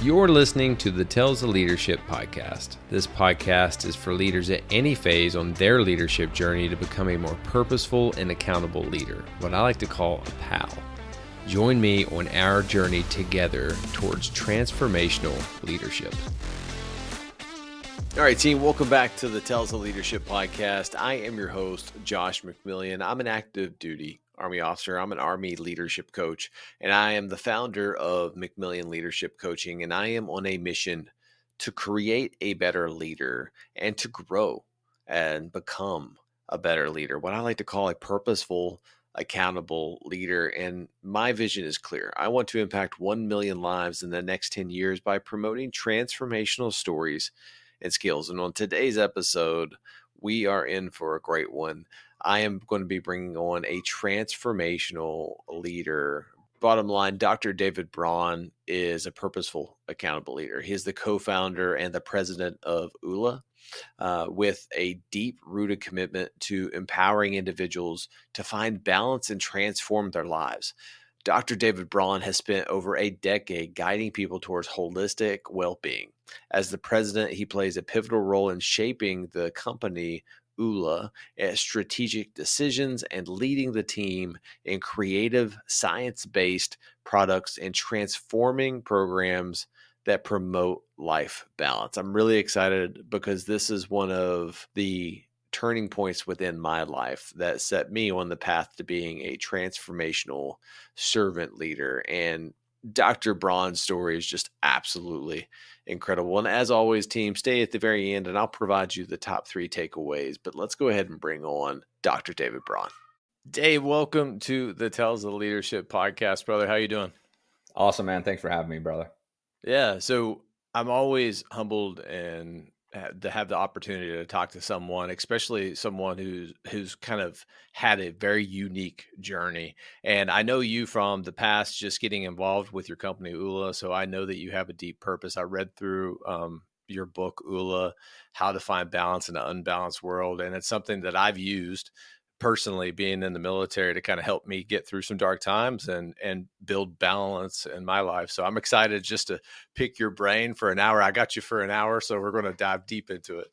You're listening to the Tales of Leadership podcast. This podcast is for leaders at any phase on their leadership journey to become a more purposeful and accountable leader, what I like to call a pal. Join me on our journey together towards transformational leadership. All right, team, welcome back to the Tales of Leadership podcast. I am your host, Josh McMillian. I'm an active duty Army officer. I'm an Army leadership coach, and I am the founder of McMillian Leadership Coaching, and I am on a mission to create a better leader and to grow and become a better leader, what I like to call a purposeful, accountable leader. And my vision is clear. I want to impact 1 million lives in the next 10 years by promoting transformational stories and skills. And on today's episode, we are in for a great one. I am going to be bringing on a transformational leader. Bottom line, Dr. David Braun is a purposeful, accountable leader. He is the co-founder and the president of Oola, with a deep-rooted commitment to empowering individuals to find balance and transform their lives. Dr. David Braun has spent over a decade guiding people towards holistic well-being. As the president, he plays a pivotal role in shaping the company Oola at strategic decisions and leading the team in creative, science-based products and transforming programs that promote life balance. I'm really excited because this is one of the turning points within my life that set me on the path to being a transformational servant leader. And Dr. Braun's story is just absolutely incredible. And as always, team, stay at the very end and I'll provide you the top 3 takeaways. But let's go ahead and bring on Dr. David Braun. Dave, welcome to the Tales of Leadership podcast, brother. How you doing? Awesome, man. Thanks for having me, brother. Yeah. So I'm always humbled and to have the opportunity to talk to someone, especially someone who's kind of had a very unique journey. And I know you from the past, just getting involved with your company, Oola. So I know that you have a deep purpose. I read through your book, Oola, How to Find Balance in an Unbalanced World. And it's something that I've used personally, being in the military, to kind of help me get through some dark times and build balance in my life. So I'm excited just to pick your brain for an hour. I got you for an hour, so we're going to dive deep into it.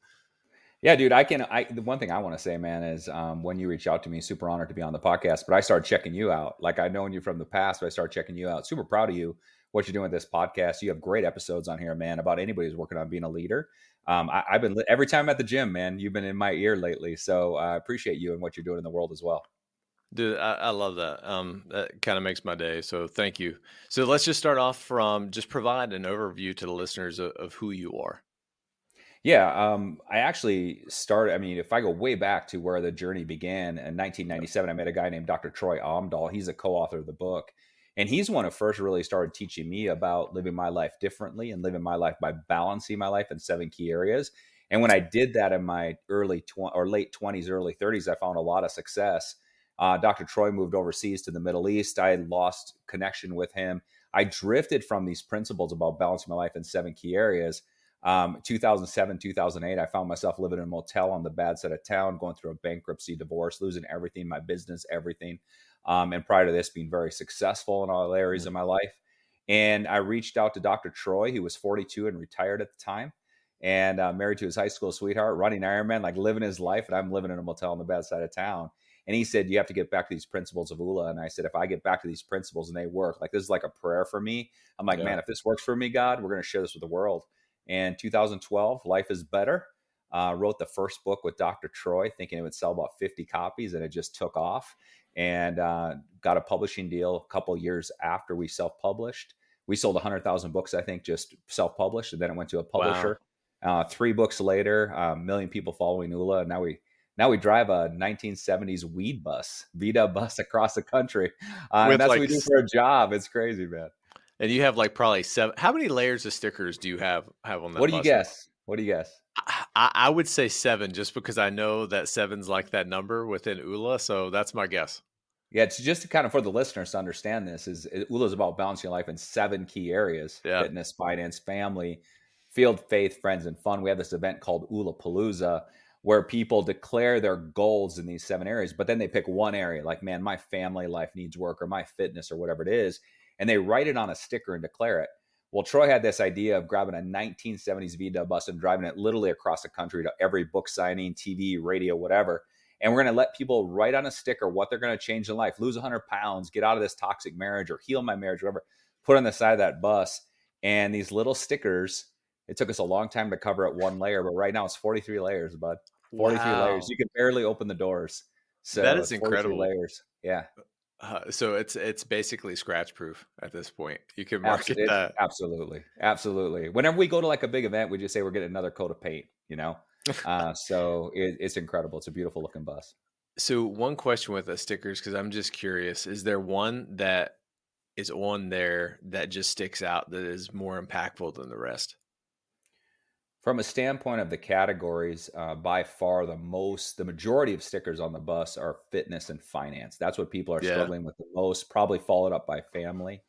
Yeah, dude, the one thing I want to say, man, is when you reached out to me, super honored to be on the podcast, but I started checking you out. Like, I've known you from the past, but I started checking you out. Super proud of you, what you're doing with this podcast. You have great episodes on here, man, about anybody who's working on being a leader. I've been, every time I'm at the gym, man, you've been in my ear lately. So I appreciate you and what you're doing in the world as well. Dude, I love that. That kind of makes my day. So thank you. So let's just start off from just provide an overview to the listeners of who you are. Yeah, I actually started. I mean, if I go way back to where the journey began in 1997, I met a guy named Dr. Troy Amdahl. He's a co-author of the book, and he's one who first really started teaching me about living my life differently and living my life by balancing my life in 7 key areas. And when I did that in my late 20s, early 30s, I found a lot of success. Dr. Troy moved overseas to the Middle East. I had lost connection with him. I drifted from these principles about balancing my life in 7 key areas. 2007, 2008, I found myself living in a motel on the bad side of town, going through a bankruptcy, divorce, losing everything, my business, everything. And prior to this, being very successful in all areas of my life. And I reached out to Dr. Troy, who was 42 and retired at the time, and married to his high school sweetheart, running Ironman, like living his life. And I'm living in a motel on the bad side of town. And he said, you have to get back to these principles of Oola. And I said, if I get back to these principles and they work, like, this is like a prayer for me. I'm like, man, if this works for me, God, we're going to share this with the world. And 2012, Life is Better, wrote the first book with Dr. Troy, thinking it would sell about 50 copies, and it just took off, and got a publishing deal a couple of years after we self-published. We sold 100,000 books, I think, just self-published, and then it went to a publisher. Wow. 3 books later, 1 million people following Oola, and now we drive a 1970s weed bus, Vita bus, across the country. And that's what we do for a job. It's crazy, man. And you have like probably 7. How many layers of stickers do you have on that? What do you guess? What do you guess? I would say 7, just because I know that 7's like that number within Oola. So that's my guess. Yeah, it's just to kind of, for the listeners to understand this, Oola is about balancing your life in 7 key areas: fitness, finance, family, field, faith, friends, and fun. We have this event called Oola Palooza, where people declare their goals in these 7 areas, but then they pick one area, like, man, my family life needs work, or my fitness, or whatever it is. And they write it on a sticker and declare it. Well, Troy had this idea of grabbing a 1970s VW bus and driving it literally across the country to every book signing, TV, radio, whatever. And we're going to let people write on a sticker what they're going to change in life, lose 100 pounds, get out of this toxic marriage, or heal my marriage, whatever, put on the side of that bus. And these little stickers, it took us a long time to cover it one layer, but right now it's 43 layers, bud. 43 layers. Wow. You can barely open the doors. That So is it's 43 incredible. layers. Yeah. So it's basically scratch proof at this point. You can market It's that. absolutely, absolutely. Whenever we go to like a big event, we just say we're getting another coat of paint, you know? So it's incredible. It's a beautiful looking bus. So one question with the stickers, because I'm just curious, is there one that is on there that just sticks out that is more impactful than the rest? From a standpoint of the categories, by far the majority of stickers on the bus are fitness and finance. That's what people are Yeah. struggling with the most, probably followed up by family.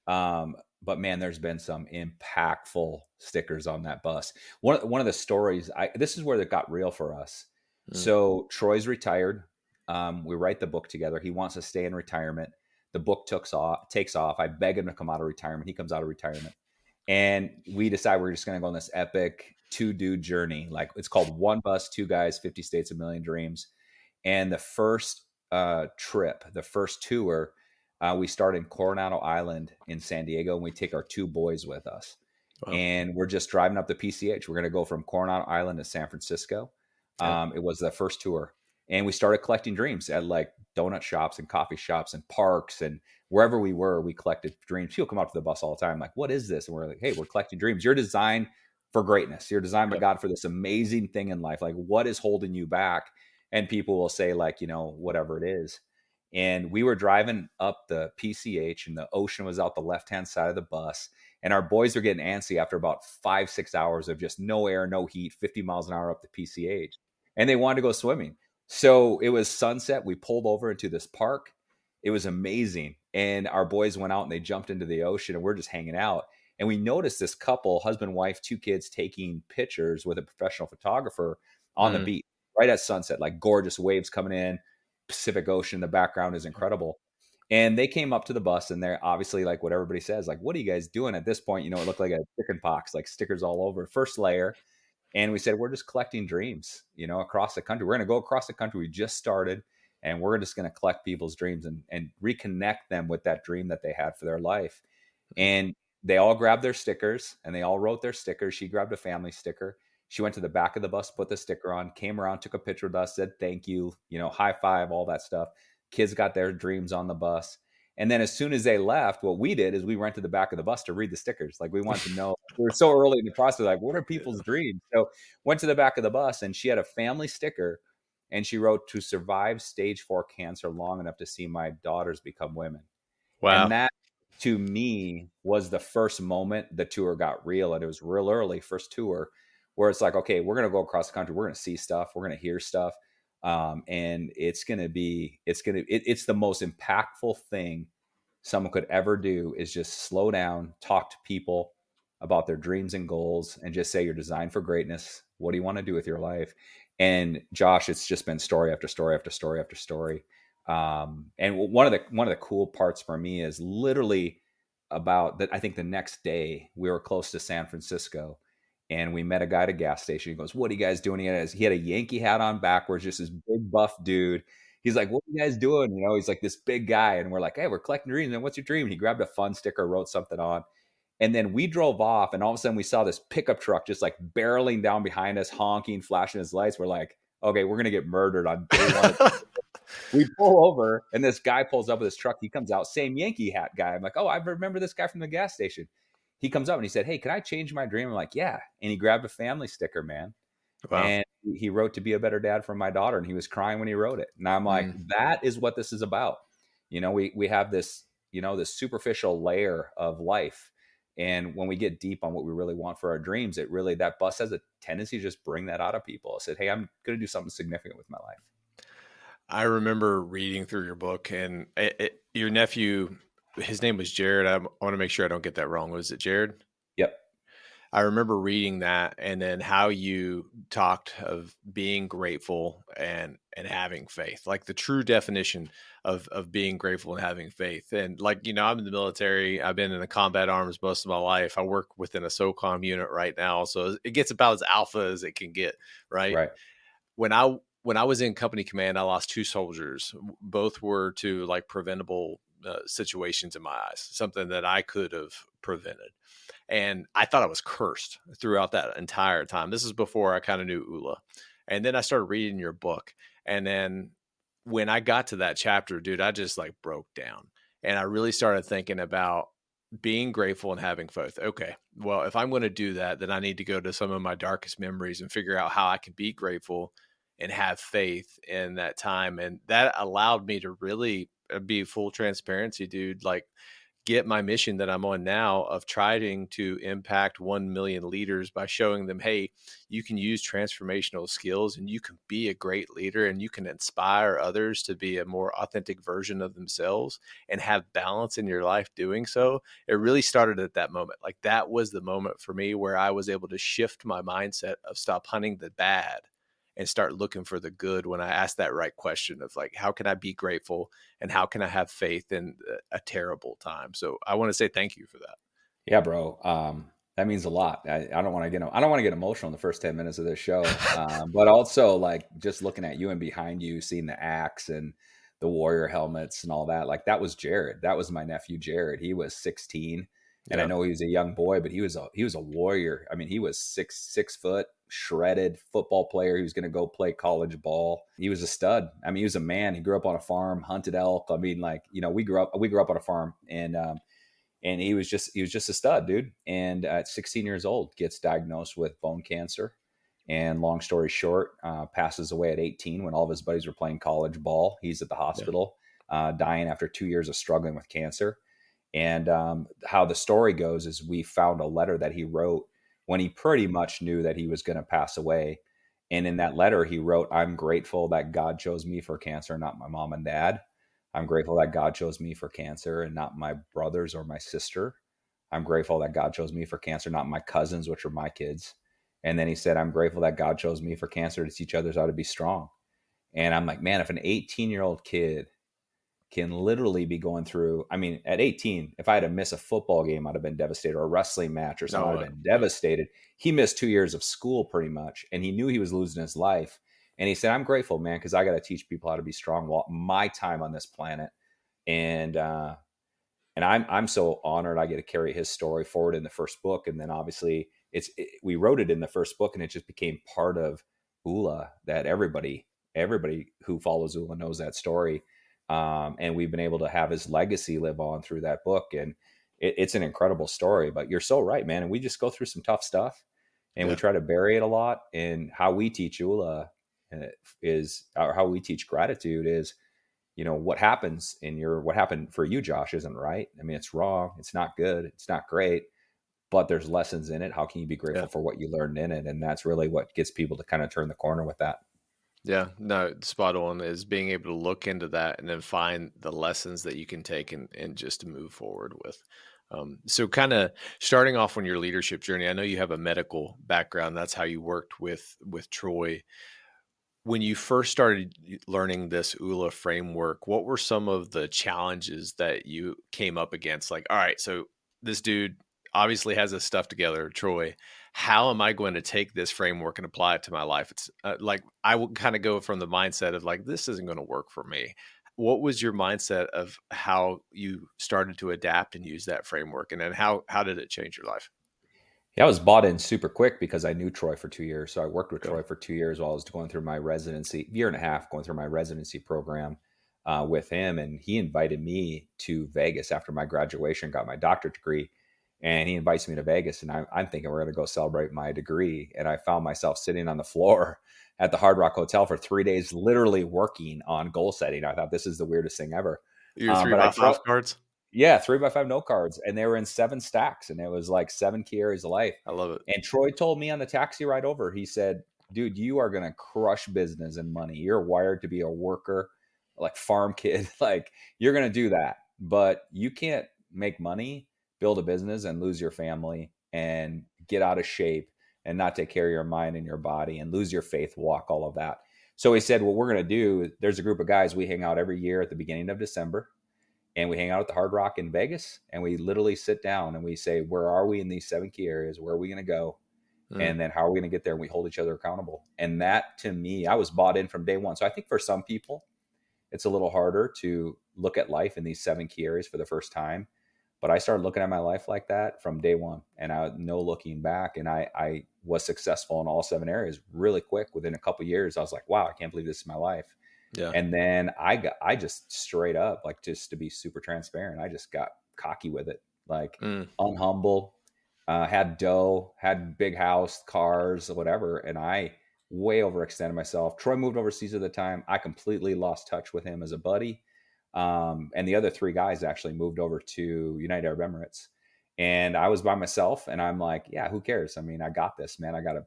But man, there's been some impactful stickers on that bus. One of the stories, this is where it got real for us. Mm. So Troy's retired. We write the book together. He wants to stay in retirement. The book takes off. I beg him to come out of retirement. He comes out of retirement. And we decide we're just going to go on this epic two-dude journey. Like it's called One Bus, Two Guys, 50 States, A Million Dreams. And the first trip, the first tour, we start in Coronado Island in San Diego, and we take our two boys with us. Wow. And we're just driving up the PCH. We're going to go from Coronado Island to San Francisco. Yeah. It was the first tour. And we started collecting dreams at like donut shops and coffee shops and parks and wherever we were, we collected dreams. People come up to the bus all the time, like, what is this? And we're like, hey, we're collecting dreams. You're designed for greatness. You're designed by Yep. God for this amazing thing in life. Like, what is holding you back? And people will say, like, whatever it is. And we were driving up the PCH and the ocean was out the left-hand side of the bus. And our boys were getting antsy after about 5-6 hours of just no air, no heat, 50 miles an hour up the PCH. And they wanted to go swimming. So it was sunset. We pulled over into this park. It was amazing. And our boys went out and they jumped into the ocean and we're just hanging out. And we noticed this couple, husband, wife, two kids, taking pictures with a professional photographer on the Mm. beach right at sunset, like gorgeous waves coming in, Pacific Ocean. The background is incredible. And they came up to the bus and they're obviously like what everybody says, like, what are you guys doing at this point? It looked like a chicken pox, like stickers all over. First layer. And we said, we're just collecting dreams, across the country. We're going to go across the country. We just started and we're just going to collect people's dreams and reconnect them with that dream that they had for their life. Mm. And they all grabbed their stickers and they all wrote their stickers. She grabbed a family sticker. She went to the back of the bus, put the sticker on, came around, took a picture with us, said thank you, high five, all that stuff. Kids got their dreams on the bus. And then as soon as they left, what we did is we went to the back of the bus to read the stickers. Like we wanted to know, we were so early in the process, like, what are people's Yeah. dreams? So went to the back of the bus and she had a family sticker and she wrote, to survive stage 4 cancer long enough to see my daughters become women. And Wow. that to me was the first moment the tour got real. And it was real early, first tour, where it's like, okay, we're going to go across the country. We're going to see stuff. We're going to hear stuff. And it's the most impactful thing someone could ever do is just slow down, talk to people about their dreams and goals, and just say, you're designed for greatness. What do you want to do with your life? And Josh, it's just been story after story after story after story. And one of the cool parts for me is literally about that. I think the next day we were close to San Francisco, and we met a guy at a gas station. He goes, "What are you guys doing?" He had a Yankee hat on backwards, just this big buff dude. He's like, "What are you guys doing?" He's like this big guy, and we're like, "Hey, we're collecting dreams. Man, what's your dream?" And he grabbed a fun sticker, wrote something on, and then we drove off, and all of a sudden we saw this pickup truck just like barreling down behind us, honking, flashing his lights. We're like, "Okay, we're gonna get murdered on day one." We pull over, and this guy pulls up with his truck. He comes out, same Yankee hat guy. I'm like, "Oh, I remember this guy from the gas station." He comes up and he said, "Hey, can I change my dream?" I'm like, "Yeah." And he grabbed a family sticker, man. Wow. And he wrote, to be a better dad for my daughter. And he was crying when he wrote it. And I'm like, Mm. that is what this is about. We have this, this superficial layer of life. And when we get deep on what we really want for our dreams, that bus has a tendency to just bring that out of people. I said, hey, I'm going to do something significant with my life. I remember reading through your book, and your nephew, his name was Jared. I want to make sure I don't get that wrong. Was it Jared? Yep. I remember reading that, and then how you talked of being grateful and having faith, like the true definition of being grateful and having faith. And like, I'm in the military. I've been in the combat arms most of my life. I work within a SOCOM unit right now, so it gets about as alpha as it can get, right? Right. When I was in company command, I lost two soldiers. Both were to like preventable situations in my eyes, something that I could have prevented. And I thought I was cursed throughout that entire time. This is before I kind of knew Oola. And then I started reading your book. And then when I got to that chapter, dude, I just like broke down. And I really started thinking about being grateful and having faith. Okay, well, if I'm going to do that, then I need to go to some of my darkest memories and figure out how I can be grateful and have faith in that time. And that allowed me to really be full transparency, dude. Like, get my mission that I'm on now of trying to impact 1 million leaders by showing them, hey, you can use transformational skills and you can be a great leader and you can inspire others to be a more authentic version of themselves and have balance in your life doing so. It really started at that moment. Like, that was the moment for me where I was able to shift my mindset of stop hunting the bad and start looking for the good when I asked that right question of like, how can I be grateful and how can I have faith in a terrible time? So I want to say thank you for that. Yeah, bro. That means a lot. I don't want to get I don't want to get emotional in the first 10 minutes of this show, but also like just looking at you and behind you, seeing the axe and the warrior helmets and all that. Like that was Jared. That was my nephew Jared. He was 16, and I Yeah. know he was a young boy, but he was a warrior. I mean, he was 6 foot, shredded football player. He was going to go play college ball. He was a stud. I mean, he was a man. He grew up on a farm, hunted elk. I mean, like we grew up on a farm, and he was just a stud, dude. And at 16 years old, gets diagnosed with bone cancer. And long story short, passes away at 18 when all of his buddies were playing college ball. He's at the Yeah. hospital, dying after 2 years of struggling with cancer. And how the story goes is we found a letter that he wrote when he pretty much knew that he was going to pass away. And in that letter, he wrote, "I'm grateful that God chose me for cancer, not my mom and dad. I'm grateful that God chose me for cancer and not my brothers or my sister. I'm grateful that God chose me for cancer, not my cousins, which are my kids." And then he said, "I'm grateful that God chose me for cancer to teach others how to be strong." And I'm like, man, if an 18-year-old kid can literally be going through, I mean, at 18, if I had to miss a football game, I'd have been devastated, or a wrestling match or something, I'd No. have been Yeah. devastated. He missed 2 years of school pretty much, and he knew he was losing his life. And he said, "I'm grateful, man, because I got to teach people how to be strong while my time on this planet." And I'm so honored I get to carry his story forward in the first book. And then obviously we wrote it in the first book, and it just became part of Oola, that everybody who follows Oola knows that story. And we've been able to have his legacy live on through that book. And it's an incredible story. But you're so right, man. And we just go through some tough stuff, and we Yeah. try to bury it a lot. And how we teach Oola or how we teach gratitude is, what happened for you, Josh, isn't right. I mean, it's wrong. It's not good. It's not great, but there's lessons in it. How can you be Yeah. grateful for what you learned in it? And that's really what gets people to kind of turn the corner with that. Yeah. No, spot on is being able to look into that and then find the lessons that you can take and just to move forward with. So kind of starting off on your leadership journey, I know you have a medical background. That's how you worked with Troy. When you first started learning this ULA framework, what were some of the challenges that you came up against? Like, all right, so this dude obviously has his stuff together, Troy. How am I going to take this framework and apply it to my life? It's like I would kind of go from the mindset of like, this isn't going to work for me. What was your mindset of how you started to adapt and use that framework, and then how did it change your life? Yeah, I was bought in super quick because I knew Troy for 2 years. So I worked with Okay. Troy for 2 years while I was going through my residency, year and a half, going through my residency program with him. And he invited me to Vegas after my graduation, got my doctorate degree. And he invites me to Vegas. And I'm thinking we're going to go celebrate my degree. And I found myself sitting on the floor at the Hard Rock Hotel for 3 days, literally working on goal setting. I thought this is the weirdest thing ever. Your three But by five cards. yeah, 3x5 note cards, and they were in 7 stacks, and it was like 7 key areas of life. I love it. And Troy told me on the taxi ride over, he said, "Dude, you are gonna crush business and money. You're wired to be a worker, like farm kid. Like you're gonna do that, but you can't make money, build a business, and lose your family and get out of shape and not take care of your mind and your body and lose your faith walk, all of that. So he said, what we're going to do, there's a group of guys we hang out every year at the beginning of December, and we hang out at the Hard Rock in Vegas, and we literally sit down and we say, where are we in these 7 key areas? Where are we going to go? Mm, And then how are we going to get there? And we hold each other accountable. And that, to me, I was bought in from day one. So I think for some people, it's a little harder to look at life in these 7 key areas for the first time. But I started looking at my life like that from day one, and I no looking back. And I was successful in all 7 areas really quick. Within a couple of years, I was like, wow, I can't believe this is my life. yeah. And then I just straight up, like, just to be super transparent, I just got cocky with it, like Mm, unhumble, had dough, had big house, cars, whatever. And I way overextended myself. Troy moved overseas at the time. I completely lost touch with him as a buddy. And the other 3 guys actually moved over to United Arab Emirates. And I was by myself, and I'm like, yeah, who cares? I mean, I got this, man. I got to,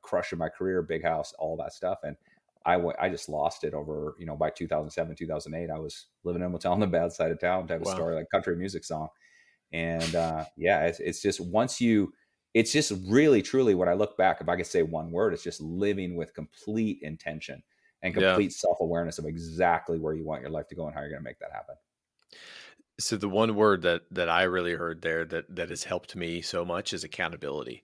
crushing my career, big house, all that stuff. And I just lost it over, by 2007, 2008, I was living in a motel on the bad side of town type of wow. story, like country music song. And yeah, it's just it's just really, truly, when I look back, if I could say one word, it's just living with complete intention and Yeah. complete self-awareness of exactly where you want your life to go and how you're going to make that happen. So the one word that I really heard there that has helped me so much is accountability.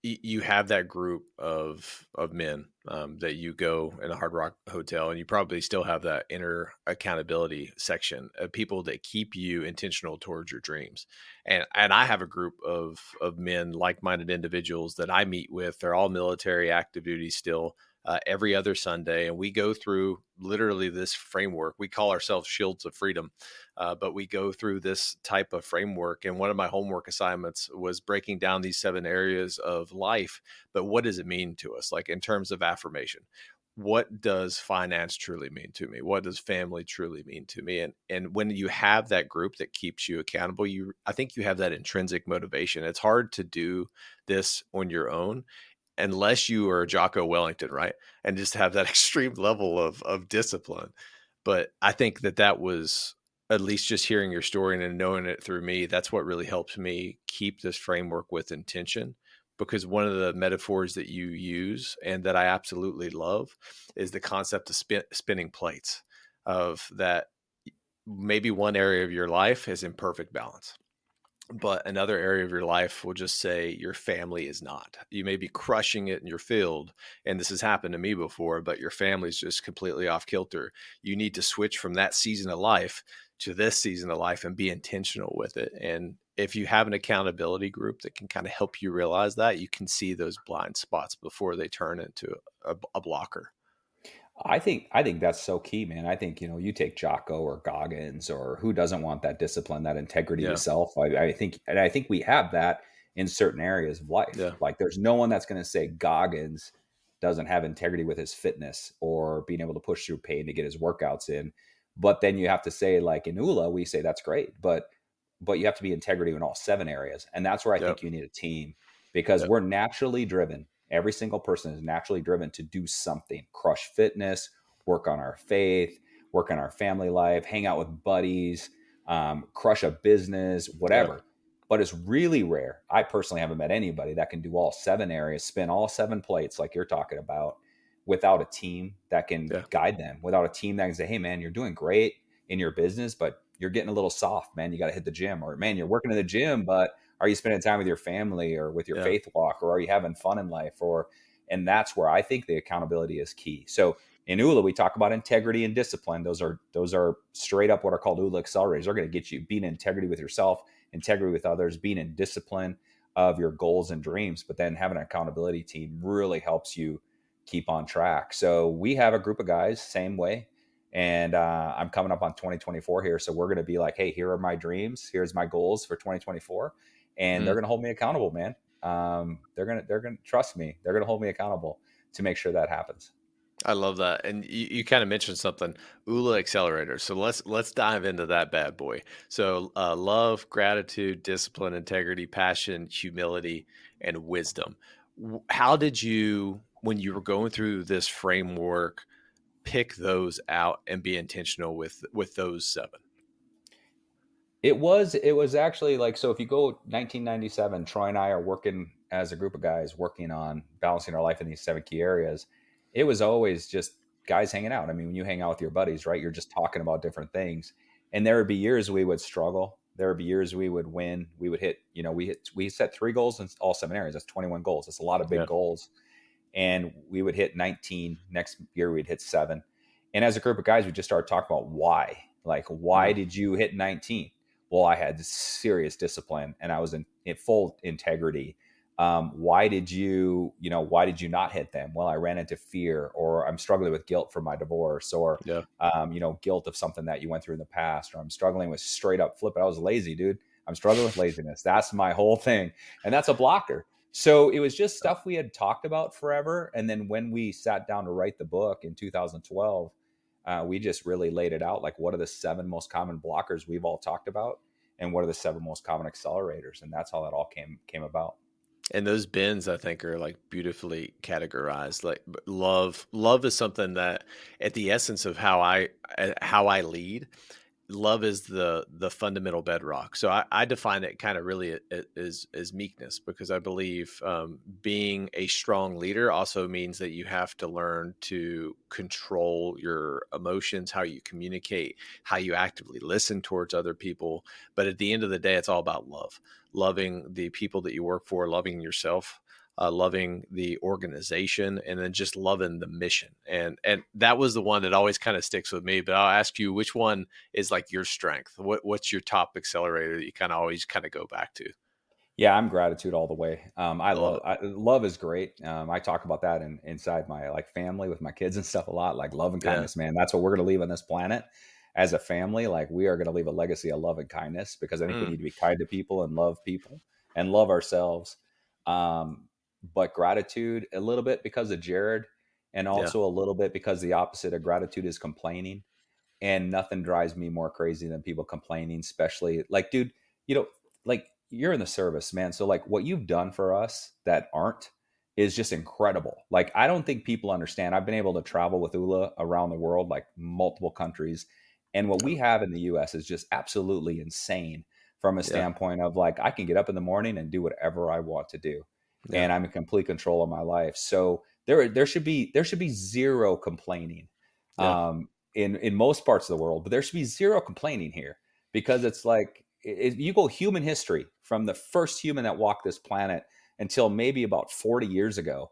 You have that group of men that you go in a Hard Rock hotel, and you probably still have that inner accountability section of people that keep you intentional towards your dreams. And I have a group of men, like minded individuals that I meet with. They're all military, active duty still. Every other Sunday, and we go through literally this framework. We call ourselves Shields of Freedom, but we go through this type of framework. And one of my homework assignments was breaking down these 7 areas of life. But what does it mean to us? Like in terms of affirmation, what does finance truly mean to me? What does family truly mean to me? And when you have that group that keeps you accountable, I think you have that intrinsic motivation. It's hard to do this on your own unless you are Jocko Wellington, right? And just have that extreme level of discipline. But I think that was, at least just hearing your story and knowing it through me, that's what really helped me keep this framework with intention. Because one of the metaphors that you use and that I absolutely love is the concept of spinning plates, of that maybe one area of your life is in perfect balance, but another area of your life will just say your family is not. You may be crushing it in your field, and this has happened to me before, but your family's just completely off kilter. You need to switch from that season of life to this season of life and be intentional with it. And if you have an accountability group that can kind of help you realize that, you can see those blind spots before they turn into a blocker. I think that's so key, man. I think, you take Jocko or Goggins, or who doesn't want that discipline, that integrity to Yeah. self. I think we have that in certain areas of life. Yeah. Like, there's no one that's going to say Goggins doesn't have integrity with his fitness or being able to push through pain to get his workouts in. But then you have to say, like in Oola, we say that's great, but you have to be integrity in all 7 areas. And that's where I Yep. think you need a team, because Yep. we're naturally driven. Every single person is naturally driven to do something, crush fitness, work on our faith, work on our family life, hang out with buddies, crush a business, Yep. whatever. But it's really rare. I personally haven't met anybody that can do all 7 areas, spin all 7 plates like you're talking about, without a team that can Yeah. guide them, without a team that can say, hey, man, you're doing great in your business, but you're getting a little soft, man. You got to hit the gym. Or, man, you're working in the gym, but are you spending time with your family or with your Yeah. faith walk? Or are you having fun in life? And that's where I think the accountability is key. So in Oola, we talk about integrity and discipline. Those are straight up what are called Oola accelerators. They're going to get you being in integrity with yourself, integrity with others, being in discipline of your goals and dreams. But then having an accountability team really helps you keep on track. So we have a group of guys, same way. And I'm coming up on 2024 here. So we're going to be like, hey, here are my dreams. Here's my goals for 2024. And they're Mm. going to hold me accountable, man. They're going to trust me. They're going to hold me accountable to make sure that happens. I love that. And you kind of mentioned something, Oola Accelerator. So let's dive into that bad boy. So love, gratitude, discipline, integrity, passion, humility, and wisdom. How did you, when you were going through this framework, pick those out and be intentional with those 7? It was actually like, so if you go 1997, Troy and I are working as a group of guys working on balancing our life in these 7 key areas. It was always just guys hanging out. I mean, when you hang out with your buddies, right, you're just talking about different things. And there would be years we would struggle. There would be years we would win. We would hit, we set 3 goals in all 7 areas. That's 21 goals. That's a lot of big Yeah. goals. And we would hit 19. Next year we'd hit 7. And as a group of guys, we just started talking about why. Like, why Mm. did you hit 19? Well, I had serious discipline and I was in full integrity. Why did you not hit them? Well, I ran into fear, or I'm struggling with guilt for my divorce, or, Yeah. guilt of something that you went through in the past, or I'm struggling with straight up flip. I was lazy, dude. I'm struggling with laziness. That's my whole thing. And that's a blocker. So it was just stuff we had talked about forever. And then when we sat down to write the book in 2012, we just really laid it out, like, what are the 7 most common blockers we've all talked about, and what are the 7 most common accelerators, and that's how that all came about. And those bins, I think, are like beautifully categorized. Like love is something that, at the essence of how I lead, love is the fundamental bedrock. So I define it kind of really as meekness, because I believe being a strong leader also means that you have to learn to control your emotions, how you communicate, how you actively listen towards other people. But at the end of the day, it's all about love, loving the people that you work for, loving yourself, loving the organization, and then just loving the mission. And that was the one that always kind of sticks with me. But I'll ask you, which one is like your strength? What's your top accelerator that you kind of always kind of go back to? Yeah, I'm gratitude all the way. I love it. Love is great. I talk about that inside my like family with my kids and stuff a lot. Like, love and Yeah. kindness, man. That's what we're going to leave on this planet as a family. Like, we are going to leave a legacy of love and kindness, because I think we Mm, need to be kind to people and love ourselves. Um, but gratitude a little bit because of Jared, and yeah. also a little bit because the opposite of gratitude is complaining. And nothing drives me more crazy than people complaining, especially like, dude, you know, like, you're in the service, man. So like, what you've done for us that aren't is just incredible. Like, I don't think people understand. I've been able to travel with Oola around the world, like multiple countries. And what we Oh, have in the US is just absolutely insane, from a yeah. standpoint of, like, I can get up in the morning and do whatever I want to do. Yeah. And I'm in complete control of my life. So there should be zero complaining. Yeah. In most parts of the world, but there should be zero complaining here, because it's like, you go human history from the first human that walked this planet until maybe about 40 years ago.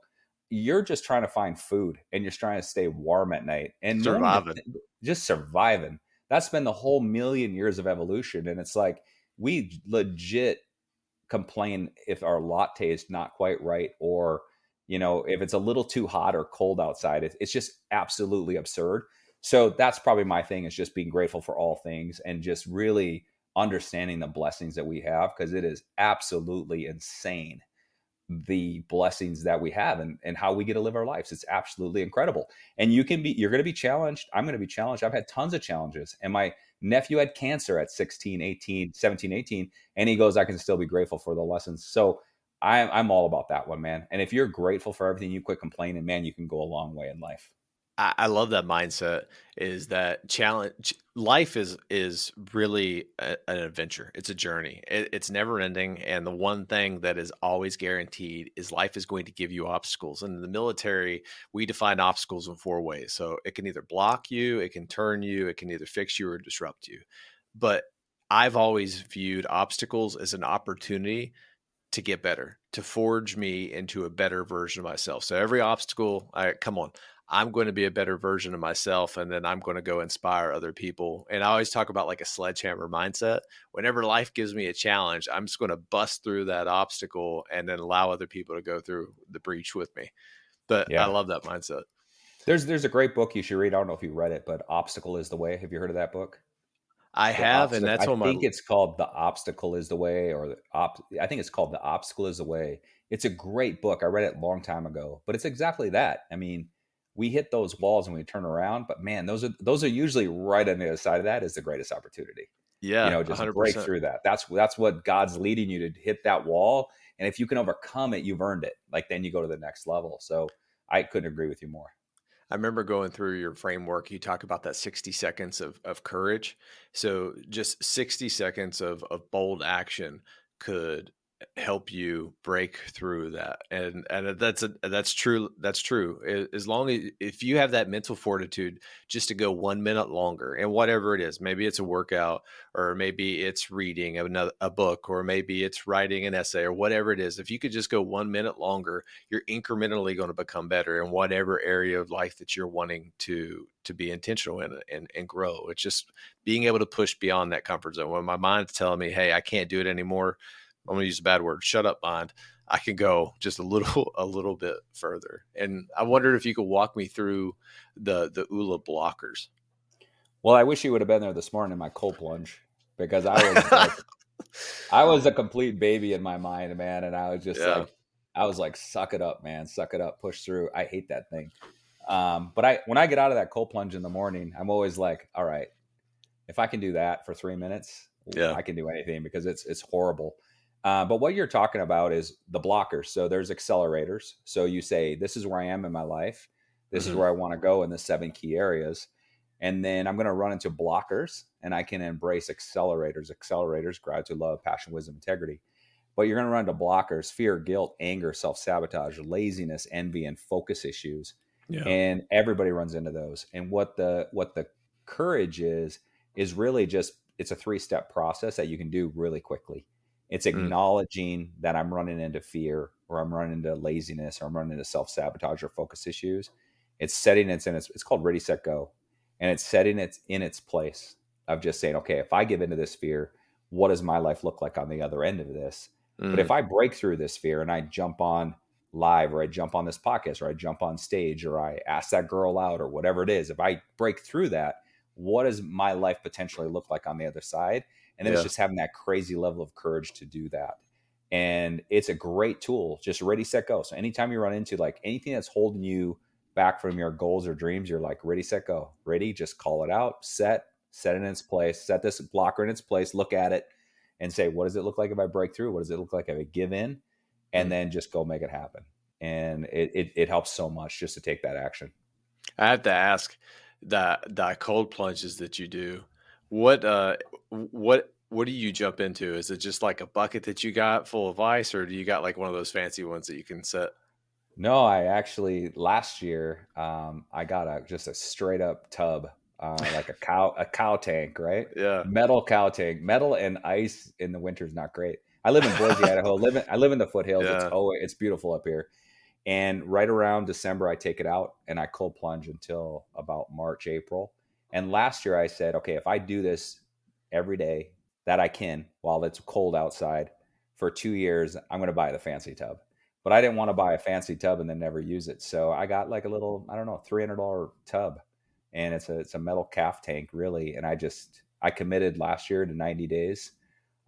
You're just trying to find food and you're trying to stay warm at night, and no one even Surviving. just surviving. That's been the whole million years of evolution. And it's like, we legit complain if our latte is not quite right, or if it's a little too hot or cold outside. It's just absolutely absurd. So that's probably my thing, is just being grateful for all things, and just really understanding the blessings that we have, because it is absolutely insane, the blessings that we have, and how we get to live our lives. It's absolutely incredible. And you're going to be challenged. I'm going to be challenged. I've had tons of challenges, and my nephew had cancer at 16, 18, 17, 18, and he goes, I can still be grateful for the lessons. So I'm all about that one, man. And if you're grateful for everything, you quit complaining, man, you can go a long way in life. I love that mindset. Is that challenge? Life is really an adventure. It's a journey. It's never ending. And the one thing that is always guaranteed is life is going to give you obstacles. And in the military, we define obstacles in 4 ways. So it can either block you, it can turn you, it can either fix you or disrupt you. But I've always viewed obstacles as an opportunity to get better, to forge me into a better version of myself. So every obstacle, come on, I'm going to be a better version of myself, and then I'm going to go inspire other people. And I always talk about like a sledgehammer mindset. Whenever life gives me a challenge, I'm just going to bust through that obstacle and then allow other people to go through the breach with me. But I Yeah. love that mindset. There's a great book you should read. I don't know if you read it, but Obstacle is the Way. Have you heard of that book? I The have, and obstacle, that's I on my think it's called The Obstacle is the Way, or I think it's called The Obstacle is the Way. It's a great book. I read it a long time ago, but it's exactly that. I mean, we hit those walls and we turn around, but man, those are usually right on the other side of that is the greatest opportunity. yeah, Just break 100%. through that. That's what God's leading you to hit that wall. And if you can overcome it, you've earned it. Like, then you go to the next level. So I couldn't agree with you more. I remember going through your framework. You talk about that 60 seconds of courage. So just 60 seconds of bold action could help you break through that. And that's true. That's true. As long as if you have that mental fortitude just to go 1 minute longer and whatever it is, maybe it's a workout or maybe it's reading a book or maybe it's writing an essay or whatever it is. If you could just go 1 minute longer, you're incrementally going to become better in whatever area of life that you're wanting to be intentional in and grow. It's just being able to push beyond that comfort zone. When my mind's telling me, hey, I can't do it anymore, I'm going to use a bad word, shut up, mind. I can go just a little bit further. And I wondered if you could walk me through the Oola blockers. Well, I wish you would have been there this morning in my cold plunge, because I was a complete baby in my mind, man, and Yeah. I was like, suck it up, man, suck it up, push through. I hate that thing. But when I get out of that cold plunge in the morning, I'm always like, all right, if I can do that for 3 minutes, Yeah. I can do anything, because it's horrible. But what you're talking about is the blockers. So there's accelerators. So you say, this is where I am in my life. This is Hmm. where I want to go in the 7 key areas. And then I'm going to run into blockers, and I can embrace accelerators. Accelerators, gratitude, love, passion, wisdom, integrity. But you're going to run into blockers: fear, guilt, anger, self sabotage, laziness, envy, and focus issues. Yeah. And everybody runs into those. And what the courage is really just, it's a 3-step process that you can do really quickly. It's Mm. acknowledging that I'm running into fear, or I'm running into laziness, or I'm running into self sabotage or focus issues. It's setting it's called ready, set, go. And it's setting it in its place of just saying, okay, if I give into this fear, what does my life look like on the other end of this? But if Mm. I break through this fear and I jump on live, or I jump on this podcast, or I jump on stage, or I ask that girl out, or whatever it is, if I break through that, what does my life potentially look like on the other side? And then it's Yeah. just having that crazy level of courage to do that. And it's a great tool, just ready, set, go. So anytime you run into like anything that's holding you back from your goals or dreams, you're like, ready, set, go. Ready, just call it out, set it in its place, set this blocker in its place, look at it and say, what does it look like if I break through? What does it look like if I give in? And Mm. then just go make it happen. And it helps so much just to take that action. I have to ask that cold plunges that you do. What what do you jump into? Is it just like a bucket that you got full of ice, or do you got like one of those fancy ones that you can set? No, I actually last year I got just a straight up tub, like a cow tank, right? Yeah. Metal cow tank, metal and ice in the winter is not great. I live in Boise, Idaho. I live in the foothills. Yeah. It's beautiful up here. And right around December, I take it out and I cold plunge until about March, April. And last year I said, okay, if I do this every day that I can while it's cold outside for 2 years, I'm going to buy the fancy tub. But I didn't want to buy a fancy tub and then never use it. So I got like a little, I don't know, $300 tub. And it's a metal calf tank, really. And I committed last year to 90 days.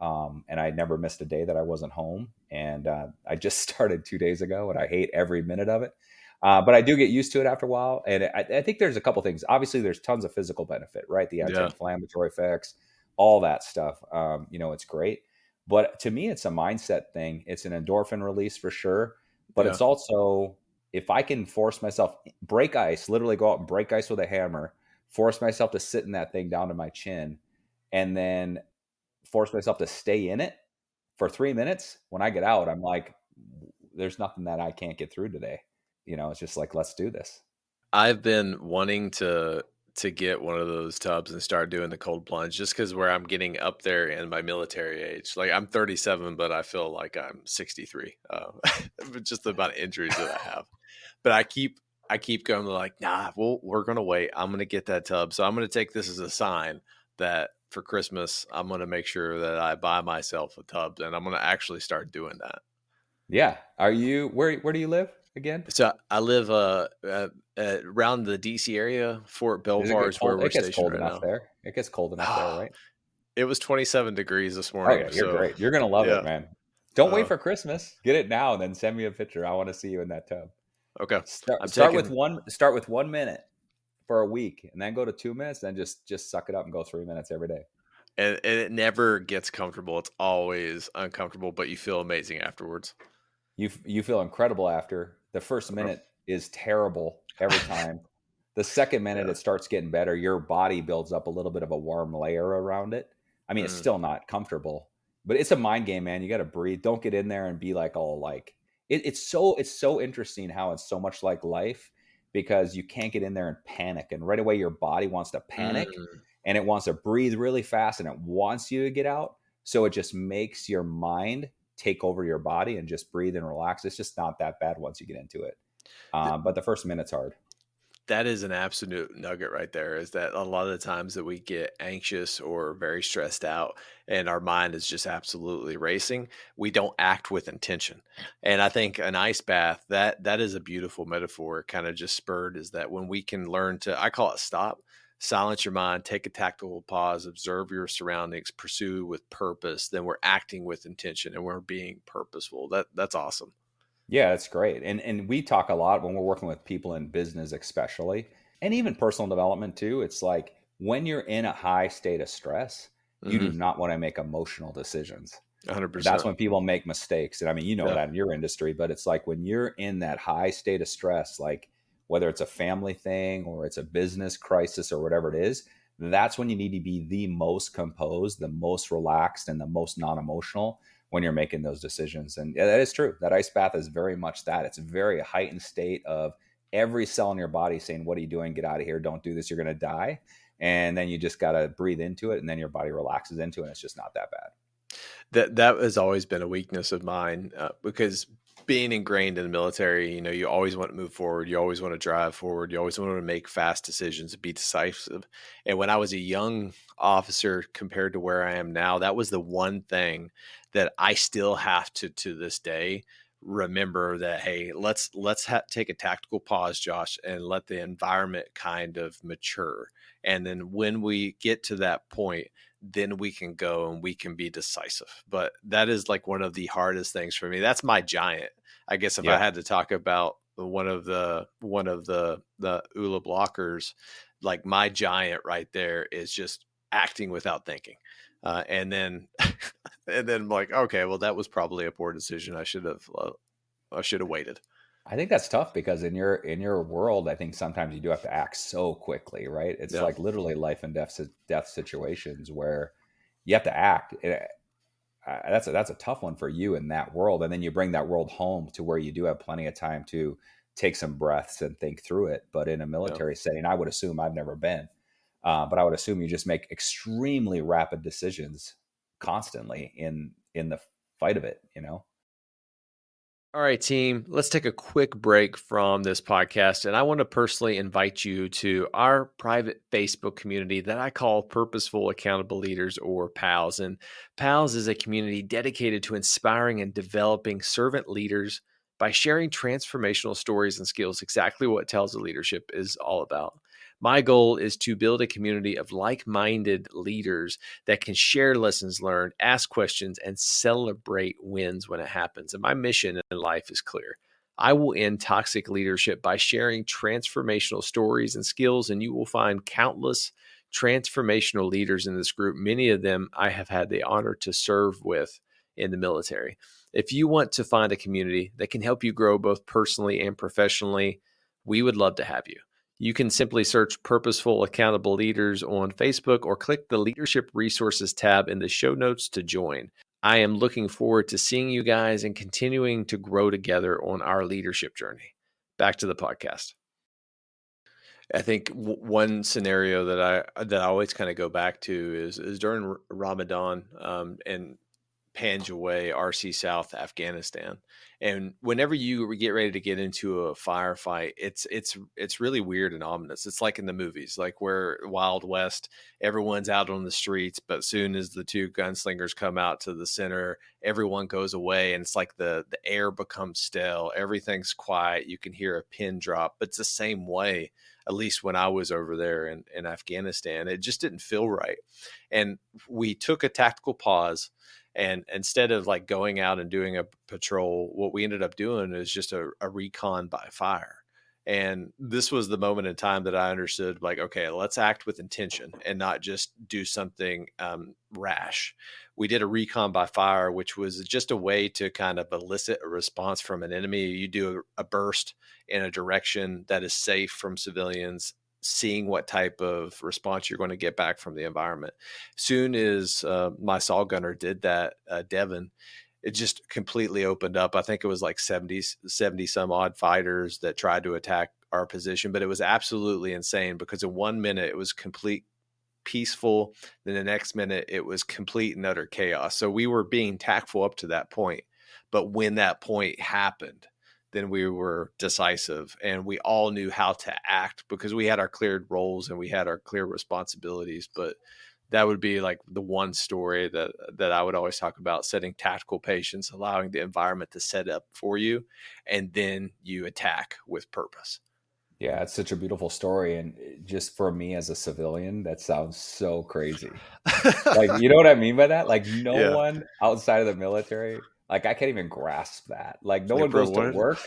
And I never missed a day that I wasn't home. And I just started 2 days ago, and I hate every minute of it. But I do get used to it after a while. And I think there's a couple things. Obviously, there's tons of physical benefit, right? The Yeah. anti-inflammatory effects, all that stuff. It's great. But to me, it's a mindset thing. It's an endorphin release for sure. But Yeah. it's also, if I can force myself, break ice, literally go out and break ice with a hammer, force myself to sit in that thing down to my chin, and then force myself to stay in it for 3 minutes. When I get out, I'm like, there's nothing that I can't get through today. It's just like, let's do this. I've been wanting to get one of those tubs and start doing the cold plunge just because where I'm getting up there in my military age. Like I'm 37, but I feel like I'm 63. Just the amount of injuries that I have. But I keep going like, nah, we're gonna wait. I'm gonna get that tub. So I'm gonna take this as a sign that for Christmas I'm gonna make sure that I buy myself a tub and I'm gonna actually start doing that. Yeah. Where do you live again? So I live around the DC area. Fort Does it Belvoir get is where cold? we're It gets stationed cold right enough now. there. It gets cold enough there, right? It was 27 degrees this Oh morning. yeah, you're So great. You're gonna love it, yeah. man. Don't wait Uh, for Christmas. Get it now and then send me a picture. I want to see you in that tub. okay. Start I'm start with taking one minute for a week, and then go to 2 minutes, then just suck it up and go 3 minutes every day. and it never gets comfortable. It's always uncomfortable, but you feel amazing afterwards. You feel incredible after. The first Uh, minute is terrible every time. The second minute Yeah. it starts getting better, your body builds up a little bit of a warm layer around it. I mean, it's Mm, still not comfortable, but it's a mind game, man. You got to breathe. Don't get in there and be like all like it's so interesting how it's so much like life because you can't get in there and panic, and right away your body wants to panic mm. and it wants to breathe really fast and it wants you to get out. So it just makes your mind take over your body and just breathe and relax. It's just not that bad once you get into it. But the first minute's hard. That is an absolute nugget right there, is that a lot of the times that we get anxious or very stressed out and our mind is just absolutely racing, we don't act with intention. And I think an ice bath, that is a beautiful metaphor, kind of just spurred, is that when we can learn to, I call it stop, silence your mind, take a tactical pause, observe your surroundings, pursue with purpose, then we're acting with intention and we're being purposeful. That's awesome. Yeah, that's great. And we talk a lot when we're working with people in business especially, and even personal development too. It's like when you're in a high state of stress, you do Hmm. not want to make emotional decisions. That's 100%. when people make mistakes. And I mean, you know Yeah. that in your industry, but it's like when you're in that high state of stress, like whether it's a family thing or it's a business crisis or whatever it is, that's when you need to be the most composed, the most relaxed, and the most non emotional when you're making those decisions. And yeah, that is true. That ice bath is very much that. It's a very heightened state of every cell in your body saying, "What are you doing? Get out of here. Don't do this. You're going to die." And then you just got to breathe into it. And then your body relaxes into it. And it's just not that bad. That has always been a weakness of mine, because being ingrained in the military, you always want to move forward, you always want to drive forward, you always want to make fast decisions, be decisive. And when I was a young officer compared to where I am now, that was the one thing that I still have to this day remember, that hey, let's take a tactical pause, Josh, and let the environment kind of mature. And then when we get to that point, then we can go and we can be decisive. But that is like one of the hardest things for me. That's my giant. I guess if I Yeah. had to talk about one of the Oola blockers, like my giant right there is just acting without thinking. And then and then I'm like, okay, well that was probably a poor decision. I should have waited. I think that's tough because in your world, I think sometimes you do have to act so quickly, right? It's Yeah. like literally life and death situations where you have to act. That's a tough one for you in that world, and then you bring that world home to where you do have plenty of time to take some breaths and think through it. But in a Yeah. military setting, I would assume I've never been, but I would assume you just make extremely rapid decisions constantly in the fight of it. You know. All right, team, let's take a quick break from this podcast. And I want to personally invite you to our private Facebook community that I call Purposeful Accountable Leaders, or PALS. And PALS is a community dedicated to inspiring and developing servant leaders by sharing transformational stories and skills, exactly what Tells of Leadership is all about. My goal is to build a community of like minded leaders that can share lessons learned, ask questions, and celebrate wins when it happens. And my mission in life is clear. I will end toxic leadership by sharing transformational stories and skills, and you will find countless transformational leaders in this group. Many of them I have had the honor to serve with in the military. If you want to find a community that can help you grow both personally and professionally, we would love to have you. You can simply search Purposeful Accountable Leaders on Facebook or click the Leadership Resources tab in the show notes to join. I am looking forward to seeing you guys and continuing to grow together on our leadership journey. Back to the podcast. I think one scenario that I always kind of go back to is during Ramadan, and Panjwai, RC South, Afghanistan. And whenever you get ready to get into a firefight, it's really weird and ominous. It's like in the movies, like where Wild West, everyone's out on the streets, but soon as the two gunslingers come out to the center, everyone goes away, and it's like the air becomes stale, everything's quiet, you can hear a pin drop. But it's the same way, at least when I was over there in Afghanistan. It just didn't feel right. And we took a tactical pause, and instead of like going out and doing a patrol, what we ended up doing is just a recon by fire. And this was the moment in time that I understood, like, okay, let's act with intention and not just do something rash. We did a recon by fire, which was just a way to kind of elicit a response from an enemy. You do a burst in a direction that is safe from civilians, seeing what type of response you're going to get back from the environment. Soon as my saw gunner did that, Devin, it just completely opened up. I think it was like 70 some odd fighters that tried to attack our position, but it was absolutely insane because in 1 minute it was complete peaceful. Then the next minute it was complete and utter chaos. So we were being tactful up to that point. But when that point happened, then we were decisive and we all knew how to act because we had our cleared roles and we had our clear responsibilities. But that would be like the one story that I would always talk about: setting tactical patience, allowing the environment to set up for you, and then you attack with purpose. Yeah, it's such a beautiful story. And just for me as a civilian, that sounds so crazy. Like, you know what I mean by that? Like, no Yeah. one outside of the military, like, I can't even grasp that. Like, no Like, one bro, goes to what? work.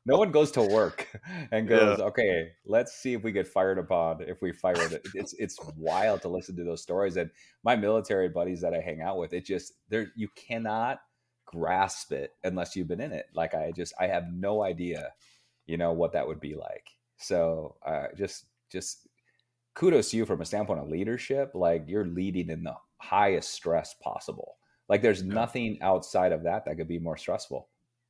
No one goes to work and Yeah. goes, okay, let's see if we get fired upon if we fire it. It's wild to listen to those stories. And my military buddies that I hang out with, it just there you cannot grasp it unless you've been in it. Like, I have no idea, what that would be like. So just kudos to you from a standpoint of leadership. Like, you're leading in the highest stress possible. Like, there's Yeah. nothing outside of that that could be more stressful.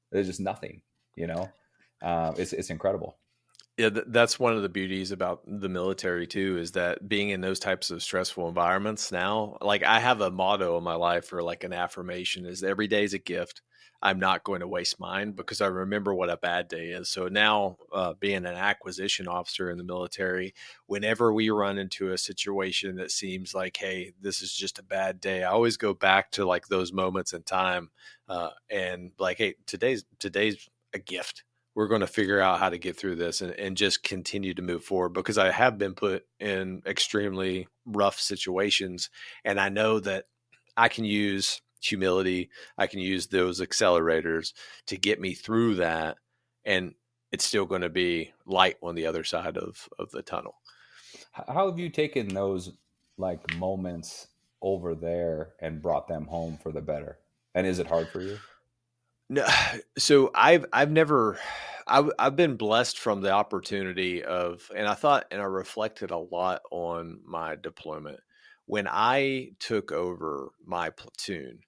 There's just nothing, it's incredible. Yeah, that's one of the beauties about the military too, is that being in those types of stressful environments now, like I have a motto in my life, or like an affirmation, is every day is a gift. I'm not going to waste mine because I remember what a bad day is. So now, being an acquisition officer in the military, whenever we run into a situation that seems like, hey, this is just a bad day, I always go back to like those moments in time, and like, hey, today's a gift. We're going to figure out how to get through this, and just continue to move forward, because I have been put in extremely rough situations. And I know that I can use humility. I can use those accelerators to get me through that. And it's still going to be light on the other side of the tunnel. How have you taken those, like, moments over there and brought them home for the better? And is it hard for you? No, so I've never I've been blessed from the opportunity of, and I thought, and I reflected a lot on my deployment. When I took over my platoon,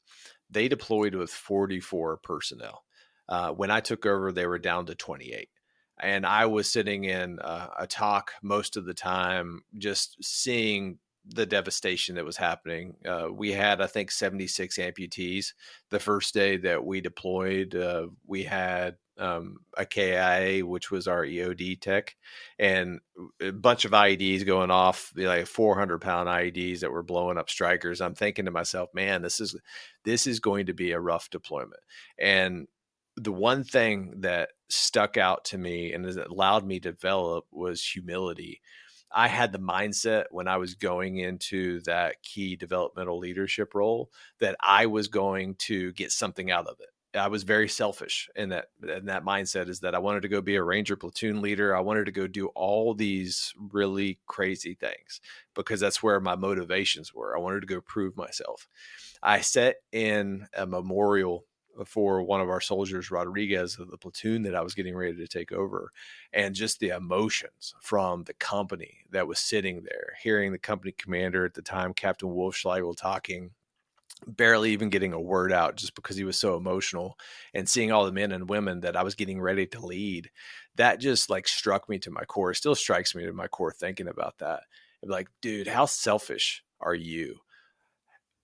they deployed with 44 personnel. When I took over, they were down to 28. And I was sitting in a talk most of the time, just seeing the devastation that was happening. We had, I think, 76 amputees. The first day that we deployed, we had a KIA, which was our EOD tech, and a bunch of IEDs going off, like 400-pound IEDs that were blowing up strikers. I'm thinking to myself, man, this is going to be a rough deployment. And the one thing that stuck out to me and that allowed me to develop was humility. I had the mindset when I was going into that key developmental leadership role that I was going to get something out of it. I was very selfish in that mindset, is that I wanted to go be a Ranger platoon leader. I wanted to go do all these really crazy things because that's where my motivations were. I wanted to go prove myself. I set in a memorial for one of our soldiers, Rodriguez, of the platoon that I was getting ready to take over. And just the emotions from the company that was sitting there, hearing the company commander at the time, Captain Wolfschleigel, talking, barely even getting a word out just because he was so emotional, and seeing all the men and women that I was getting ready to lead, that just like struck me to my core. It still strikes me to my core thinking about that. I'm like, dude, how selfish are you?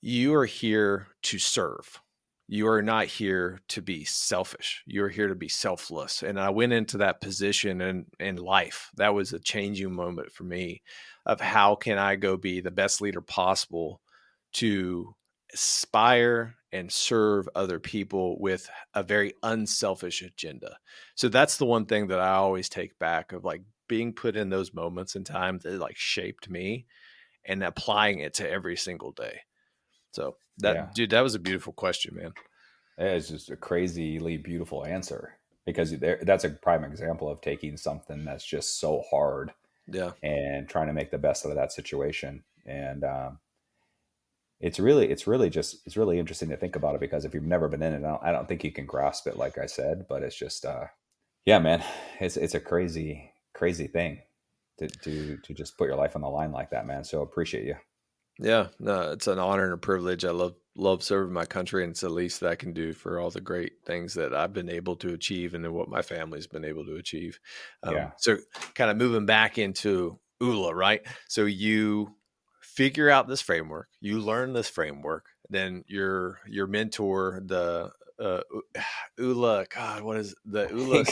You are here to serve. You are not here to be selfish. You are here to be selfless. And I went into that position in life. That was a changing moment for me of how can I go be the best leader possible to aspire and serve other people with a very unselfish agenda. So that's the one thing that I always take back, of like being put in those moments in time that like shaped me, and applying it to every single day. So Yeah. that, dude, that was a beautiful question, man. It's just a crazily beautiful answer, because that's a prime example of taking something that's just so hard Yeah. and trying to make the best of that situation. And it's really interesting to think about it, because if you've never been in it, I don't think you can grasp it, like I said. But it's just, yeah, man, it's a crazy thing to just put your life on the line like that, man. So appreciate you. Yeah, no, it's an honor and a privilege. I love serving my country, and it's the least that I can do for all the great things that I've been able to achieve, and then what my family's been able to achieve. Yeah. So, kind of moving back into Oola, right? So you figure out this framework, you learn this framework, then your mentor, the Oola, God, what is the Oola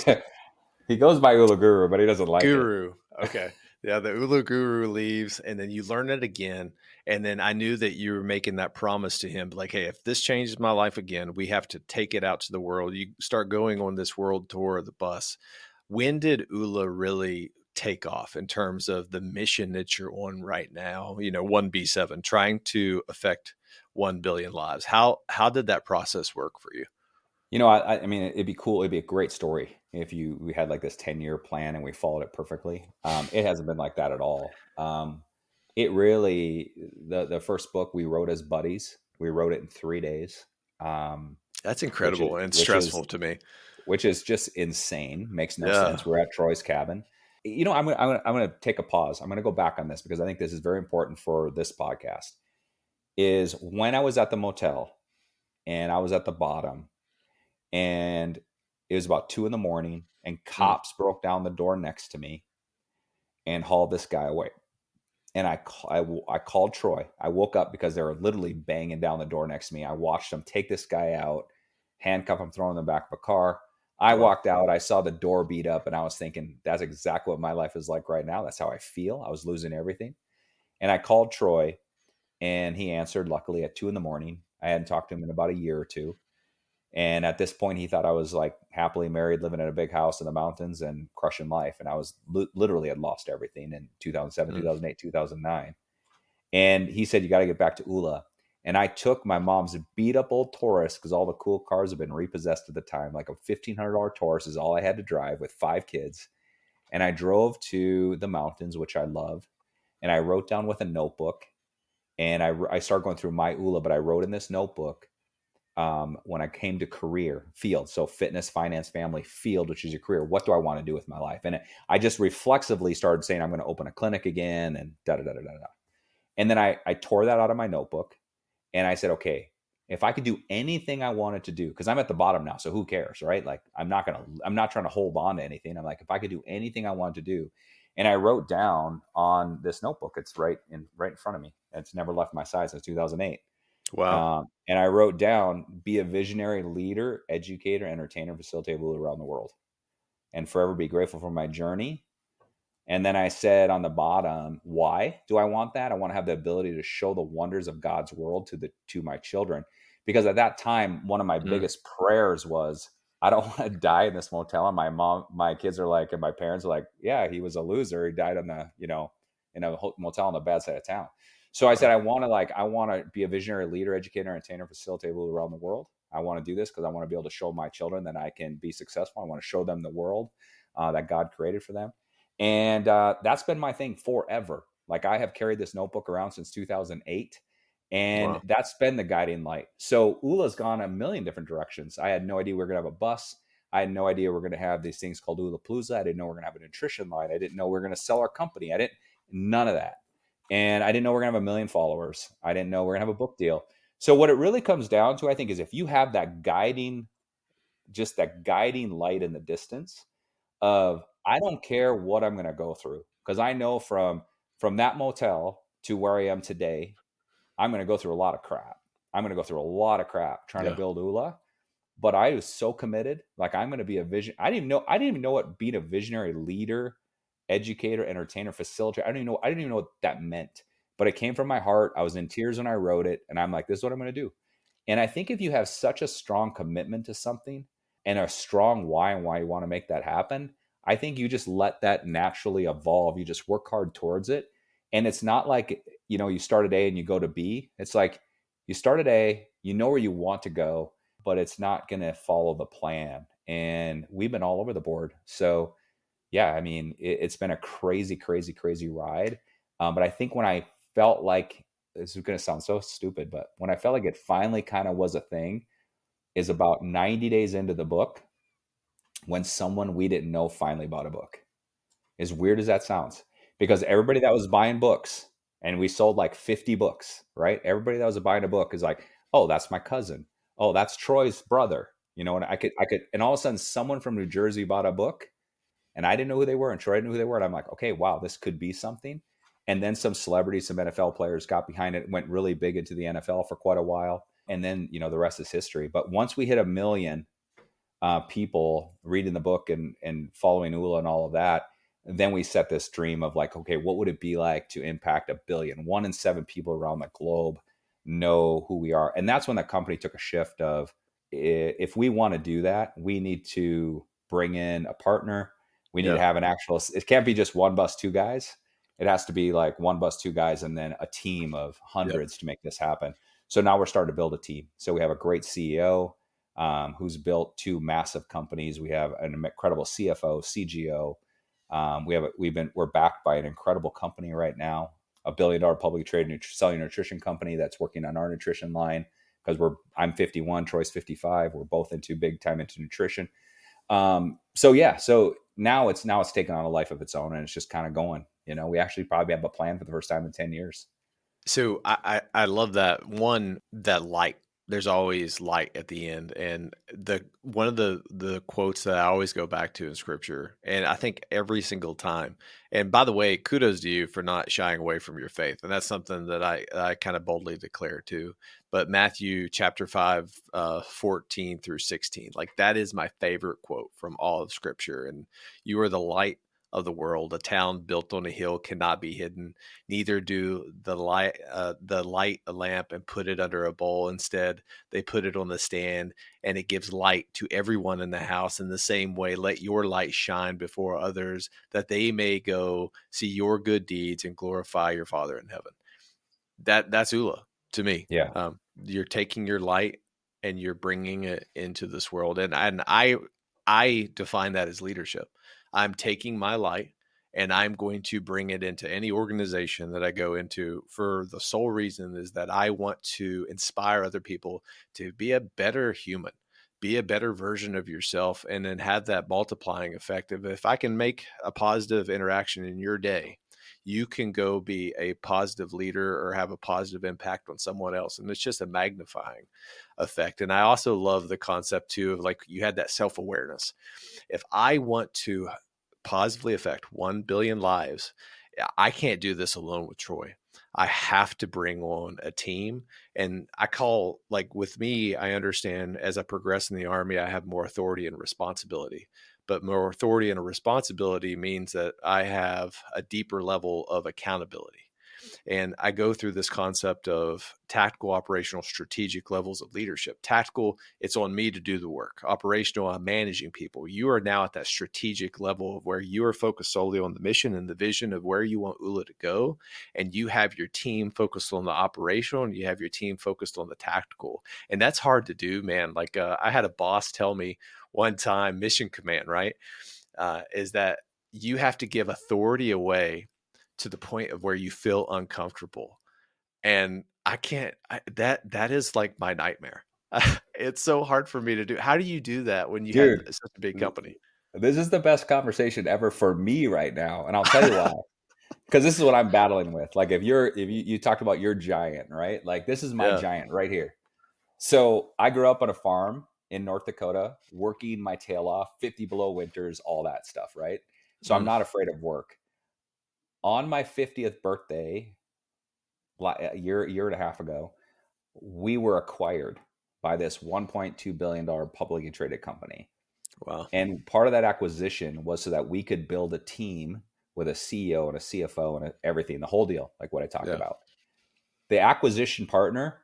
He goes by Ula Guru, but he doesn't like it. Guru? Okay. Yeah, the Ula Guru leaves, and then you learn it again. And then I knew that you were making that promise to him, like, hey, if this changes my life again, we have to take it out to the world. You start going on this world tour of the bus. When did Ula really take off in terms of the mission that you're on right now? 1B7, trying to affect 1 billion lives. How did that process work for you? I mean, it'd be cool. It'd be a great story if we had like this 10-year plan and we followed it perfectly. It hasn't been like that at all. It really, the first book we wrote as buddies, we wrote it in 3 days, um, That's which is incredible and which is stressful to me. which is just insane. Makes no Yeah. sense. We're at Troy's cabin. I'm gonna take a pause. I'm gonna go back on this because I think this is very important for this podcast. Is when I was at the motel and I was at the bottom, and it was about 2 a.m, and Mm. cops broke down the door next to me and hauled this guy away. And I called Troy. I woke up because they were literally banging down the door next to me. I watched them take this guy out, handcuff him, throw him in the back of a car. I Wow. walked out. I saw the door beat up, and I was thinking, that's exactly what my life is like right now. That's how I feel. I was losing everything. And I called Troy, and he answered, luckily, at 2 a.m. I hadn't talked to him in about a year or two. And at this point, he thought I was like happily married, living in a big house in the mountains and crushing life. And I was literally had lost everything in 2007, Mm. 2008, 2009. And he said, you got to get back to Oola. And I took my mom's beat up old Taurus because all the cool cars have been repossessed at the time. Like a $1,500 Taurus is all I had to drive with 5 kids. And I drove to the mountains, which I love. And I wrote down with a notebook. And I started going through my Oola, but I wrote in this notebook when I came to career field. So fitness, finance, family, field, which is your career. What do I want to do with my life? And I just reflexively started saying, I'm going to open a clinic again and da da da da da. And then I tore that out of my notebook and I said, okay, if I could do anything I wanted to do, because I'm at the bottom now, so who cares, right? Like I'm not trying to hold on to anything. I'm like, if I could do anything I wanted to do. And I wrote down on this notebook, it's right in front of me. It's never left my side since 2008. Wow. And I wrote down, be a visionary leader, educator, entertainer, facilitator around the world, and forever be grateful for my journey. And then I said on the bottom, why do I want that? I want to have the ability to show the wonders of God's world to my children. Because at that time, one of my Mm. biggest prayers was, I don't want to die in this motel. And my kids are like, and my parents are like, yeah, he was a loser. He died on in a motel on the bad side of town. So I said, Wow. I want to be a visionary leader, educator, entertainer, facilitator around the world. I want to do this because I want to be able to show my children that I can be successful. I want to show them the world that God created for them. And that's been my thing forever. Like I have carried this notebook around since 2008. And Wow. that's been the guiding light. So Oola's gone a million different directions. I had no idea we were going to have a bus. I had no idea we are going to have these things called Oola Palooza. I didn't know we are going to have a nutrition line. I didn't know we are going to sell our company. None of that. And I didn't know we are going to have 1 million followers. I didn't know we are going to have a book deal. So what it really comes down to, I think, is if you have just that guiding light in the distance, of I don't care what I'm going to go through, because I know from that motel to where I am today, I'm going to go through a lot of crap. I'm going to go through a lot of crap trying to Yeah. build Oola, but I was so committed. Like I'm going to be a vision. I didn't even know what being a visionary leader, educator, entertainer, facilitator. I didn't even know what that meant, but it came from my heart. I was in tears when I wrote it, and I'm like, this is what I'm going to do. And I think if you have such a strong commitment to something and a strong why and why you want to make that happen, I think you just let that naturally evolve. You just work hard towards it. And it's not like, you start at A and you go to B. It's like you start at A, you know where you want to go, but it's not going to follow the plan. And we've been all over the board. So, yeah, I mean, it's been a crazy, crazy, crazy ride. But I think when I felt like, this is going to sound so stupid, but when I felt like it finally kind of was a thing, is about 90 days into the book when someone we didn't know finally bought a book. As weird as that sounds, because everybody that was buying books, and we sold like 50 books, right? Everybody that was buying a book is like, oh, that's my cousin. Oh, that's Troy's brother. And and all of a sudden someone from New Jersey bought a book and I didn't know who they were and Troy didn't know who they were. And I'm like, okay, wow, this could be something. And then some celebrities, some NFL players got behind it, went really big into the NFL for quite a while. And then, the rest is history. But once we hit 1 million people reading the book and following Oola and all of that, then we set this dream of like, okay, what would it be like to impact 1 billion? 1 in 7 people around the globe know who we are. And that's when the company took a shift of, if we want to do that, we need to bring in a partner. We need to Yeah. have an actual, it can't be just one bus, two guys. It has to be like one bus, two guys, and then a team of Yep. hundreds to make this happen. So now we're starting to build a team. So we have a great CEO who's built 2 massive companies. We have an incredible CFO, CGO. We're backed by an incredible company right now, $1 billion publicly traded cellular nutrition company that's working on our nutrition line because I'm 51, Troy's 55. We're both big time into nutrition. So now it's taken on a life of its own, and it's just kind of going. We actually probably have a plan for the first time in 10 years. So I love that one, that light. There's always light at the end, and the one of the quotes that I always go back to in scripture, and I think every single time. And by the way, kudos to you for not shying away from your faith, and that's something that I kind of boldly declare too. But Matthew chapter 5, 14 through 16, like that is my favorite quote from all of scripture. And you are the light of the world. A town built on a hill cannot be hidden. Neither do the light a lamp and put it under a bowl. Instead, they put it on the stand, and it gives light to everyone in the house. In the same way, let your light shine before others, that they may go see your good deeds and glorify your Father in heaven. That's Oola to me. Yeah. You're taking your light and you're bringing it into this world, and I define that as leadership. I'm taking my light and I'm going to bring it into any organization that I go into, for the sole reason is that I want to inspire other people to be a better human, be a better version of yourself, and then have that multiplying effect of, if I can make a positive interaction in your day, you can go be a positive leader or have a positive impact on someone else. And it's just a magnifying effect. And I also love the concept too of, like, you had that self-awareness. If I want to positively affect 1 billion lives, I can't do this alone with Troy. I have to bring on a team. And I call, like with me, I understand as I progress in the Army, I have more authority and responsibility. But more authority and a responsibility means that I have a deeper level of accountability. And I go through this concept of tactical, operational, strategic levels of leadership. Tactical, it's on me to do the work. Operational, I'm managing people. You are now at that strategic level of where you are focused solely on the mission and the vision of where you want Oola to go. And you have your team focused on the operational, and you have your team focused on the tactical. And that's hard to do, man. Like I had a boss tell me one time, mission command, right? Is that you have to give authority away to the point of where you feel uncomfortable. And I can't, that is like my nightmare. It's so hard for me to do. How do you do that when you had Dude, such a big company? this is the best conversation ever for me right now. And I'll tell you why. Because this is what I'm battling with. Like if you talked about your giant, right? Like this is my Yeah. giant right here. So I grew up on a farm in North Dakota, working my tail off, 50 below winters, all that stuff, right? So I'm Mm, not afraid of work. On my 50th birthday, a year and a half ago, we were acquired by this $1.2 billion publicly traded company. wow. And part of that acquisition was so that we could build a team with a CEO and a CFO and everything, the whole deal, like what I talked Yeah. about. The acquisition partner,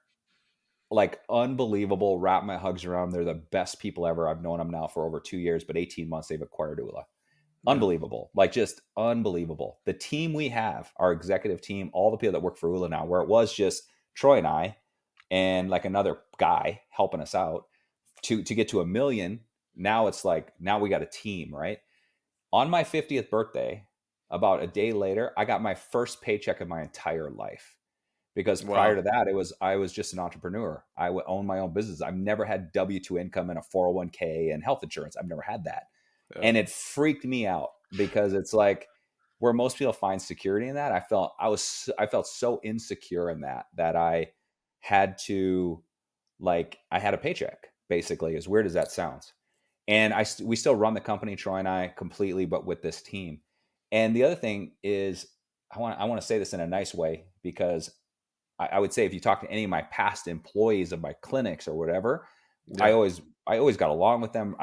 like unbelievable, wrap my hugs around. They're the best people ever. I've known them now for over 2 years, but 18 months they've acquired Oola. Yeah. Unbelievable. Like just unbelievable. The team we have, our executive team, all the people that work for Oola now, where it was just Troy and I and like another guy helping us out to get to 1 million. Now it's like, now we got a team, right? On my 50th birthday, about a day later, I got my first paycheck of my entire life. Because prior Wow. to that, I was just an entrepreneur. I would own my own business. I've never had W-2 income and a 401k and health insurance. I've never had that. Yeah. And it freaked me out because it's like, where most people find security in that, I felt so insecure in that I had to, like, I had a paycheck, basically, as weird as that sounds. And we still run the company, Troy and I, completely, but with this team. And the other thing is, I want to say this in a nice way, because I would say if you talk to any of my past employees of my clinics or whatever, I Yeah. always I always got along with them.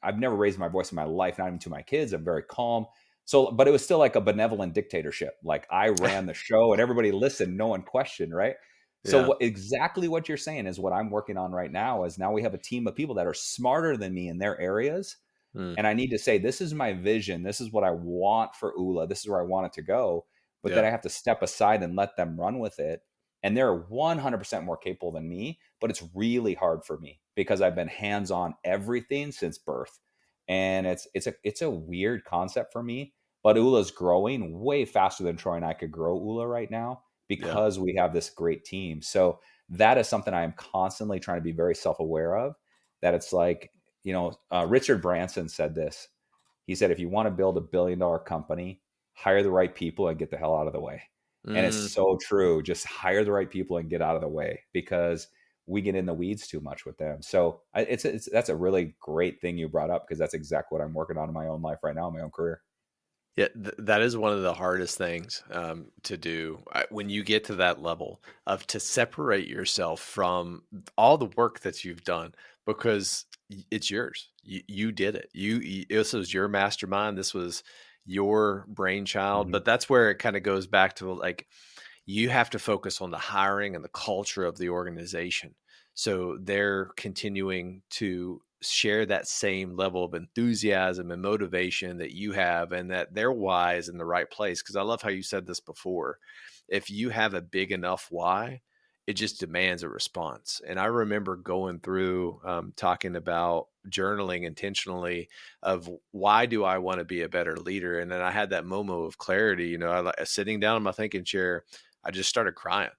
I've never raised my voice in my life, not even to my kids. I'm very calm. So, but it was still like a benevolent dictatorship. Like, I ran the show and everybody listened, no one questioned, right? So Yeah. exactly what you're saying is what I'm working on right now. Is now we have a team of people that are smarter than me in their areas, Mm. and I need to say, this is my vision. This is what I want for Oola. This is where I want it to go. But then Yeah. I have to step aside and let them run with it. And they're 100% more capable than me, but it's really hard for me because I've been hands on everything since birth. And it's a weird concept for me, but Oola's growing way faster than Troy and I could grow Oola right now Yeah. because we have this great team. So that is something I am constantly trying to be very self aware of. That it's like, Richard Branson said this. He said, if you want to build $1 billion company, hire the right people and get the hell out of the way. And it's Mm. so true. Just hire the right people and get out of the way, because we get in the weeds too much with them. So that's a really great thing you brought up, because that's exactly what I'm working on in my own life right now, in my own career. Yeah, that is one of the hardest things to do when you get to that level of to separate yourself from all the work that you've done, because it's yours. You did it. This was your mastermind. This was your brainchild. Hmm. But that's where it kind of goes back to, like, you have to focus on the hiring and the culture of the organization. So they're continuing to share that same level of enthusiasm and motivation that you have, and that their why is in the right place. Because I love how you said this before. If you have a big enough why, it just demands a response. And I remember going through talking about journaling intentionally of, why do I want to be a better leader? And then I had that moment of clarity. Sitting down in my thinking chair, I just started crying,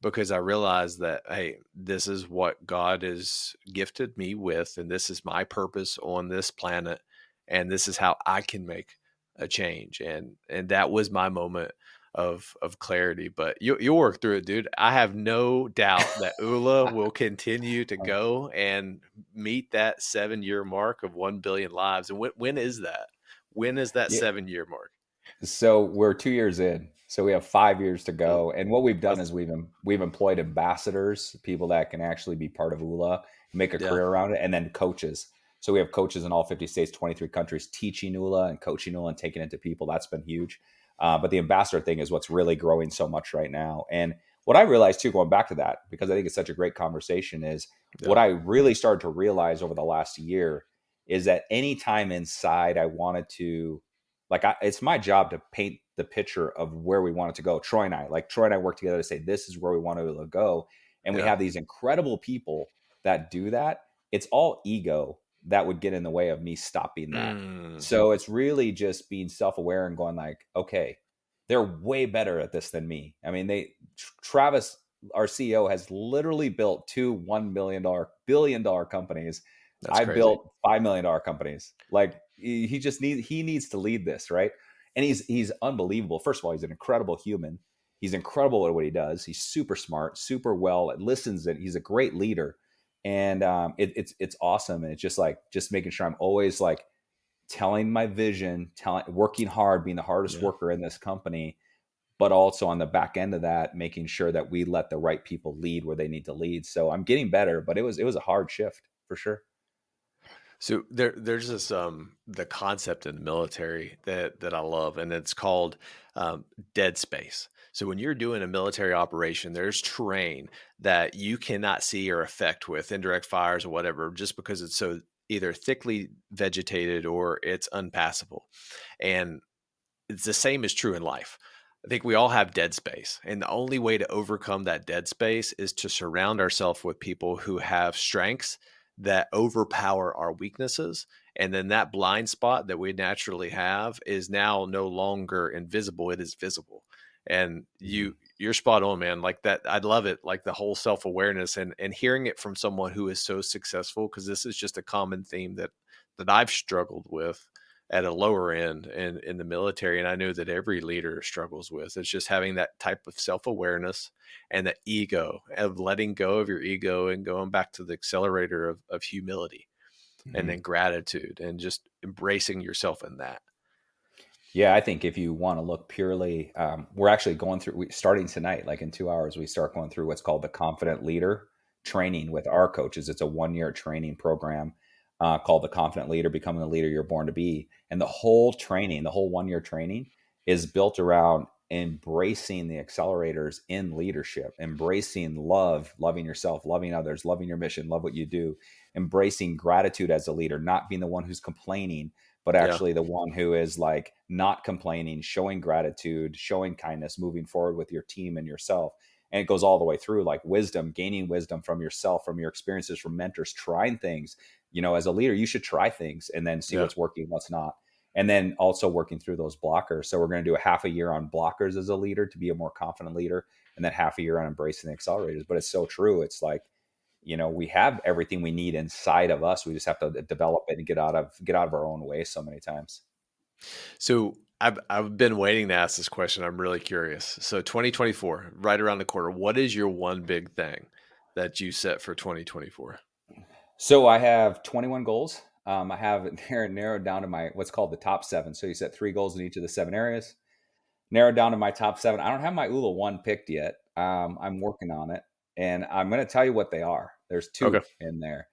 because I realized that, hey, this is what God has gifted me with, and this is my purpose on this planet, and this is how I can make a change. And that was my moment of clarity. But you'll work through it, dude. I have no doubt that Oola will continue to go and meet that 7 year mark of 1 billion lives. And when is that? When is that Yeah. 7 year mark? So we're 2 years in. So we have 5 years to Uh, go. And what we've done That's is we've employed ambassadors, people that can actually be part of Oola, make a yeah, career around it, and then coaches. So we have coaches in all 50 states, 23 countries, teaching Oola and coaching Oola and taking it to people. That's been huge. But the ambassador thing is what's really growing so much right now. And what I realized too, going back to that, because I think it's such a great conversation, is what yeah, I really started to realize over the last year is that anytime inside I wanted to, like, it's my job to paint the picture of where we want it to go. Troy and I work together to say, this is where we want it to go. And we yeah. have these incredible people that do that. It's all ego that would get in the way of me stopping that. Mm, So it's really just being self-aware and going like, okay, they're way better at this than me. I mean, Travis, our CEO, has literally built two $1 billion companies. that's I crazy. built $5 million companies. Like, he needs to lead this, right? And he's unbelievable. First of all, he's an incredible human. He's incredible at what he does. He's super smart, super well. It listens. And he's a great leader, and it's awesome. And it's just making sure I'm always like telling my vision, working hard, being the hardest Yeah. worker in this company, but also on the back end of that, making sure that we let the right people lead where they need to lead. So I'm getting better, but it was a hard shift for sure. So there's this the concept in the military that I love, and it's called dead space. So when you're doing a military operation, there's terrain that you cannot see or affect with indirect fires or whatever, just because it's so either thickly vegetated or it's unpassable. And it's the same is true in life. I think we all have dead space. And the only way to overcome that dead space is to surround ourselves with people who have strengths that overpower our weaknesses. And then that blind spot that we naturally have is now no longer invisible. It is visible. And Mhm. you're spot on, man. Like that, I'd love it. Like the whole self-awareness and hearing it from someone who is so successful, because this is just a common theme that I've struggled with at a lower end in the military. And I know that every leader struggles with. It's just having that type of self-awareness and the ego of letting go of your ego and going back to the accelerator of humility and Mhm. then gratitude and just embracing yourself in that. Yeah, I think if you want to look purely, we're actually going through, starting tonight, like in 2 hours, we start going through what's called the Confident Leader training with our coaches. It's a 1 year training program called the Confident Leader, Becoming the Leader You're Born to Be. And the whole training, the whole 1 year training is built around embracing the accelerators in leadership, embracing love, loving yourself, loving others, loving your mission, love what you do, embracing gratitude as a leader, not being the one who's complaining, but Yeah. actually the one who is like not complaining, showing gratitude, showing kindness, moving forward with your team and yourself. And it goes all the way through, like wisdom, gaining wisdom from yourself, from your experiences, from mentors, trying things. As a leader, you should try things and then see Yeah. what's working, what's not. And then also working through those blockers. So we're going to do a half a year on blockers as a leader to be a more confident leader, and then half a year on embracing the accelerators. But it's so true. It's like, we have everything we need inside of us. We just have to develop it and get out of our own way so many times. So I've been waiting to ask this question. I'm really curious. So 2024, right around the corner. What is your one big thing that you set for 2024? So I have 21 goals. I have it narrowed down to my what's called the top seven. So you set 3 goals in each of the 7 areas. Narrowed down to my top seven. I don't have my Oola one picked yet. I'm working on it, and I'm going to tell you what they are. There's Okay. two in there.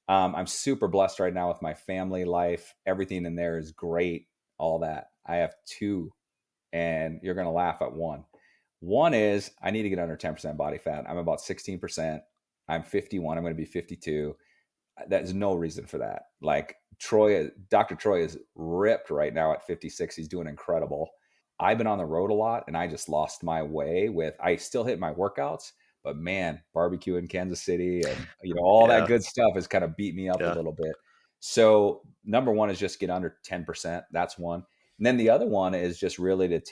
I'm super blessed right now with my family life. Everything in there is great. All that. I have two, and you're going to laugh at one. One is I need to get under 10% body fat. I'm about 16%. I'm 51. I'm going to be 52. There's no reason for that. Like Dr. Troy is ripped right now at 56. He's doing incredible. I've been on the road a lot and I just lost my way I still hit my workouts, but man, barbecue in Kansas City and all that Yeah. good stuff has kind of beat me up a Yeah. little bit. So number one is just get under 10%. That's one. And then the other one is just really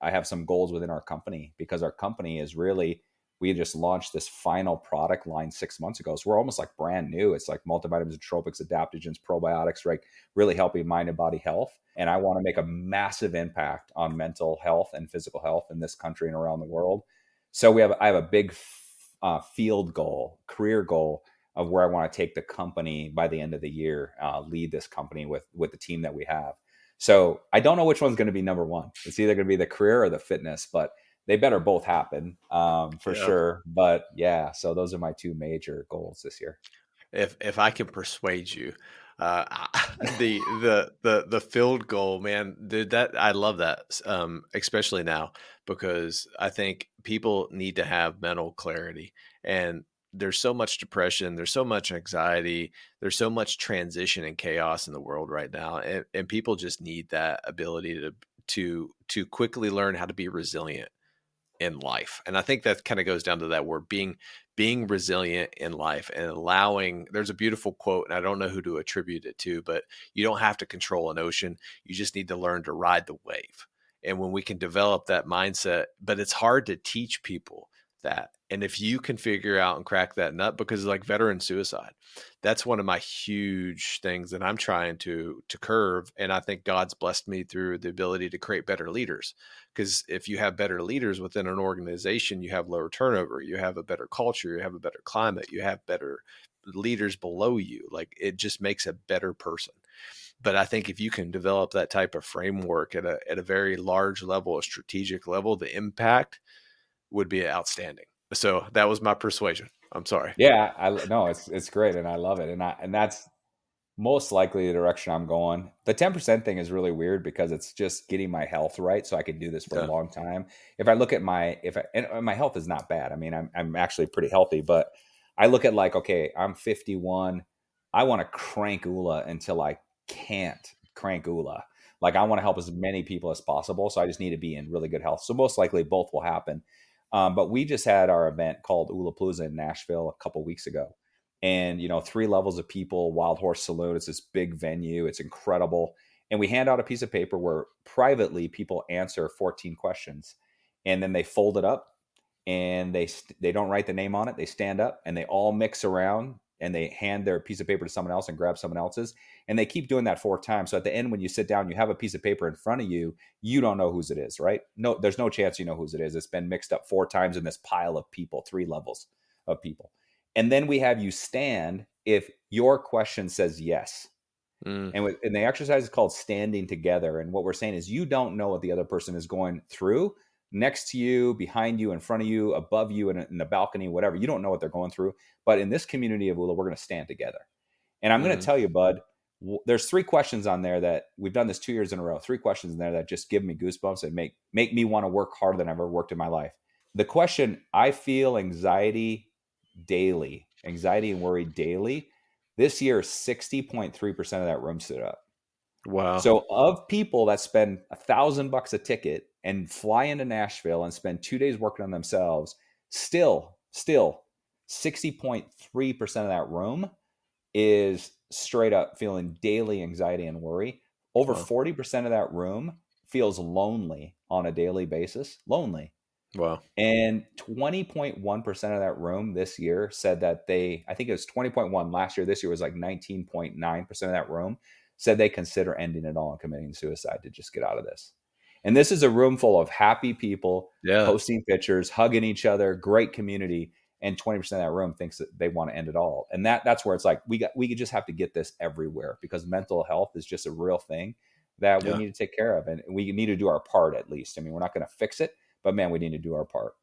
I have some goals within our company, because our company is really, we just launched this final product line 6 months ago. So we're almost like brand new. It's like multivitamins, nootropics, adaptogens, probiotics, right? Really helping mind and body health. And I want to make a massive impact on mental health and physical health in this country and around the world. So I have a big field goal, career goal of where I want to take the company by the end of the year, lead this company with the team that we have. So I don't know which one's going to be number one. It's either going to be the career or the fitness, but they better both happen, for Yeah. sure. But yeah, so those are my two major goals this year. If I can persuade you, the field goal, man, dude, that I love that, especially now because I think people need to have mental clarity, and there's so much depression, there's so much anxiety, there's so much transition and chaos in the world right now, and people just need that ability to quickly learn how to be resilient in life. And I think that kind of goes down to that word being resilient in life and allowing. There's a beautiful quote, and I don't know who to attribute it to, but you don't have to control an ocean. You just need to learn to ride the wave. And when we can develop that mindset, but it's hard to teach people that. And if you can figure out and crack that nut, because like veteran suicide, that's one of my huge things that I'm trying to curve. And I think God's blessed me through the ability to create better leaders, because if you have better leaders within an organization, you have lower turnover, you have a better culture, you have a better climate, you have better leaders below you. Like it just makes a better person. But I think if you can develop that type of framework at a very large level, a strategic level, the impact would be outstanding. So that was my persuasion. I'm sorry. Yeah, I no, it's great, and I love it, and that's most likely the direction I'm going. The 10% thing is really weird because it's just getting my health right so I can do this for a Yeah. long time. If I look at and my health is not bad. I mean, I'm actually pretty healthy, but I look at like, okay, I'm 51. I want to crank Oola until I can't crank Oola. Like I want to help as many people as possible. So I just need to be in really good health. So most likely both will happen. But we just had our event called Oola Palooza in Nashville a couple weeks ago, and 3 levels of people, Wild Horse Saloon. It's this big venue. It's incredible. And we hand out a piece of paper where privately people answer 14 questions, and then they fold it up and they don't write the name on it. They stand up and they all mix around and they hand their piece of paper to someone else and grab someone else's. And they keep doing that 4 times. So at the end, when you sit down, you have a piece of paper in front of you, you don't know whose it is, right? No, there's no chance you know whose it is. It's been mixed up 4 times in this pile of people, 3 levels of people. And then we have you stand if your question says yes. Mm, And the exercise is called standing together. And what we're saying is you don't know what the other person is going through next to you, behind you, in front of you, above you, in the balcony, whatever. You don't know what they're going through. But in this community of Oola, we're going to stand together. And I'm going to mm. tell you, bud, there's 3 questions on there that we've done this 2 years in a row. 3 questions in there that just give me goosebumps and make me want to work harder than I've ever worked in my life. The question, I feel anxiety and worry daily. This year, 60.3% of that room stood up. Wow. So of people that spend $1,000 a ticket and fly into Nashville and spend 2 days working on themselves, still 60.3% of that room is straight up feeling daily anxiety and worry. Over Wow. 40% of that room feels lonely on a daily basis. Lonely. Wow. And 20.1% of that room this year said that I think it was 20.1 last year. This year was like 19.9% of that room said they consider ending it all and committing suicide to just get out of this. And this is a room full of happy people Yeah. posting pictures, hugging each other, great community. And 20% of that room thinks that they want to end it all. And that's where it's like, we just have to get this everywhere, because mental health is just a real thing that we Yeah. need to take care of. And we need to do our part, at least. I mean, we're not going to fix it, but man, we need to do our part.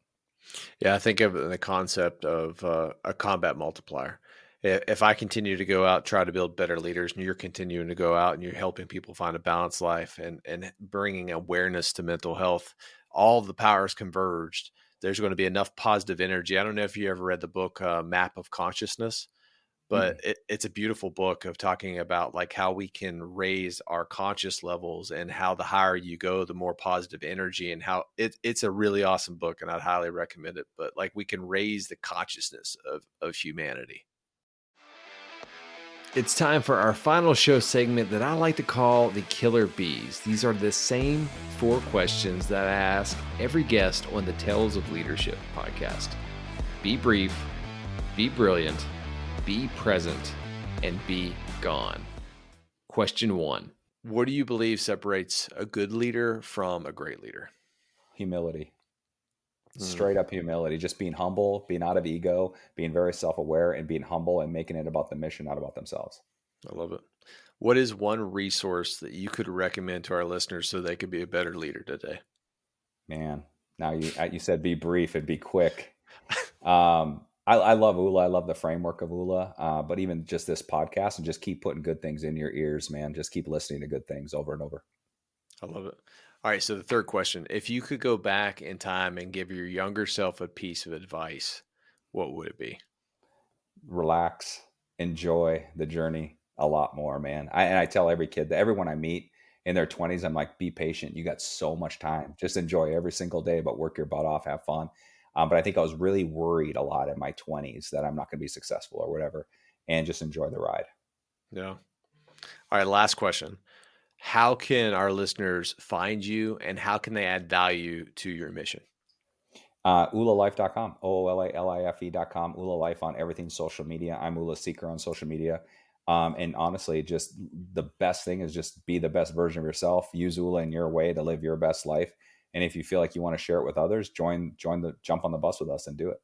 Yeah. I think of the concept of a combat multiplier. If I continue to go out, try to build better leaders, and you're continuing to go out and you're helping people find a balanced life and bringing awareness to mental health, all the powers converged. There's going to be enough positive energy. I don't know if you ever read the book Map of Consciousness, but Mm. it's a beautiful book of talking about like how we can raise our conscious levels, and how the higher you go, the more positive energy, and how it's a really awesome book, and I'd highly recommend it. But like, we can raise the consciousness of humanity. It's time for our final show segment that I like to call the Killer Bees. These are the same 4 questions that I ask every guest on the Tales of Leadership podcast. Be brief, be brilliant, be present, and be gone. Question 1. What do you believe separates a good leader from a great leader? Humility. Mm, Straight up humility. Just being humble, being out of ego, being very self-aware, and being humble and making it about the mission, not about themselves. I love it. What is one resource that you could recommend to our listeners so they could be a better leader today? Man, now you said be brief and be quick. I love Oola. I love the framework of Oola. But even just this podcast, and just keep putting good things in your ears, man. Just keep listening to good things over and over. I love it. All right. So the third question, if you could go back in time and give your younger self a piece of advice, what would it be? Relax, enjoy the journey a lot more, man. And I tell every kid, that everyone I meet in their 20s, I'm like, be patient. You got so much time. Just enjoy every single day, but work your butt off, have fun. But I think I was really worried a lot in my 20s that I'm not going to be successful or whatever, and just enjoy the ride. Yeah. All right. Last question. How can our listeners find you, and how can they add value to your mission? OolaLife.com, OOLALIFE.com, Oola Life on everything social media. I'm Oola Seeker on social media. And honestly, just the best thing is just be the best version of yourself. Use Oola in your way to live your best life. And if you feel like you want to share it with others, jump on the bus with us and do it.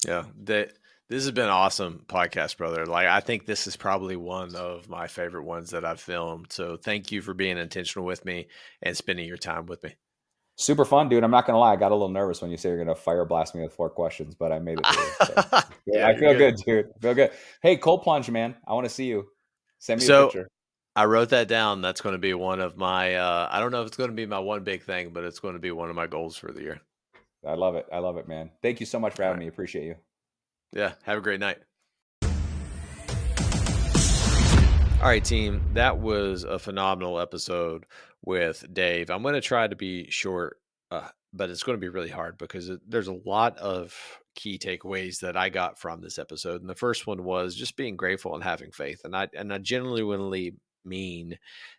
Yeah. This has been an awesome podcast, brother. Like, I think this is probably one of my favorite ones that I've filmed. So thank you for being intentional with me and spending your time with me. Super fun, dude. I'm not gonna lie, I got a little nervous when you say you're gonna fire blast me with 4 questions, but I made it through. So Yeah, I you're feel good. good, dude. I feel good. Hey, cold plunge, man. I want to see you. Send me a So picture. I wrote that down. That's going to be one of my, I don't know if it's going to be my one big thing, but it's going to be one of my goals for the year. I love it. I love it, man. Thank you so much for All having right. me. Appreciate you. Yeah. Have a great night. All right, team. That was a phenomenal episode with Dave. I'm going to try to be short, but it's going to be really hard because there's a lot of key takeaways that I got from this episode. And the first one was just being grateful and having faith. And I genuinely mean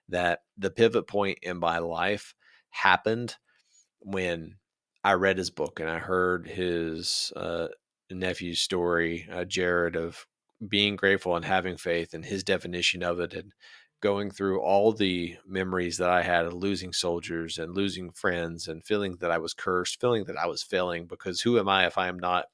that the pivot point in my life happened when I read his book and I heard his nephew's story, Jared, of being grateful and having faith and his definition of it, and going through all the memories that I had of losing soldiers and losing friends and feeling that I was cursed, feeling that I was failing, because who am I if I am not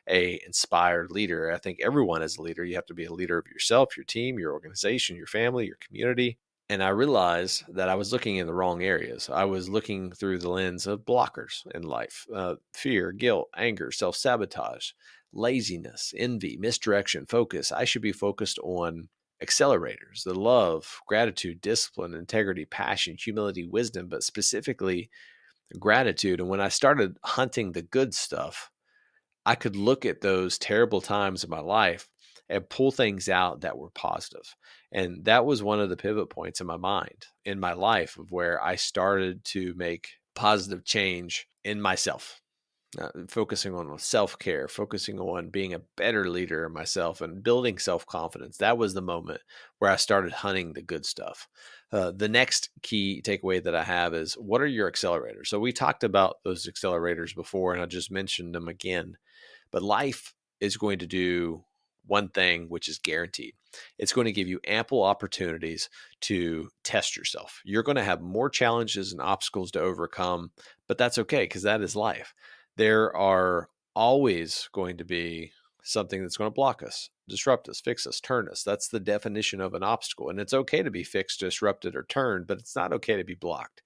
a inspired leader? I think everyone is a leader. You have to be a leader of yourself, your team, your organization, your family, your community. And I realized that I was looking in the wrong areas. I was looking through the lens of blockers in life: fear, guilt, anger, self-sabotage, laziness, envy, misdirection, focus. I should be focused on accelerators: the love, gratitude, discipline, integrity, passion, humility, wisdom, but specifically gratitude. And when I started hunting the good stuff, I could look at those terrible times in my life and pull things out that were positive. And that was one of the pivot points in my mind, in my life, of where I started to make positive change in myself, focusing on self-care, focusing on being a better leader of myself and building self-confidence. That was the moment where I started hunting the good stuff. The next key takeaway that I have is, what are your accelerators? So we talked about those accelerators before, and I just mentioned them again. But life is going to do one thing, which is guaranteed. It's going to give you ample opportunities to test yourself. You're going to have more challenges and obstacles to overcome, but that's okay, because that is life. There are always going to be something that's going to block us, disrupt us, fix us, turn us. That's the definition of an obstacle. And it's okay to be fixed, disrupted, or turned, but it's not okay to be blocked.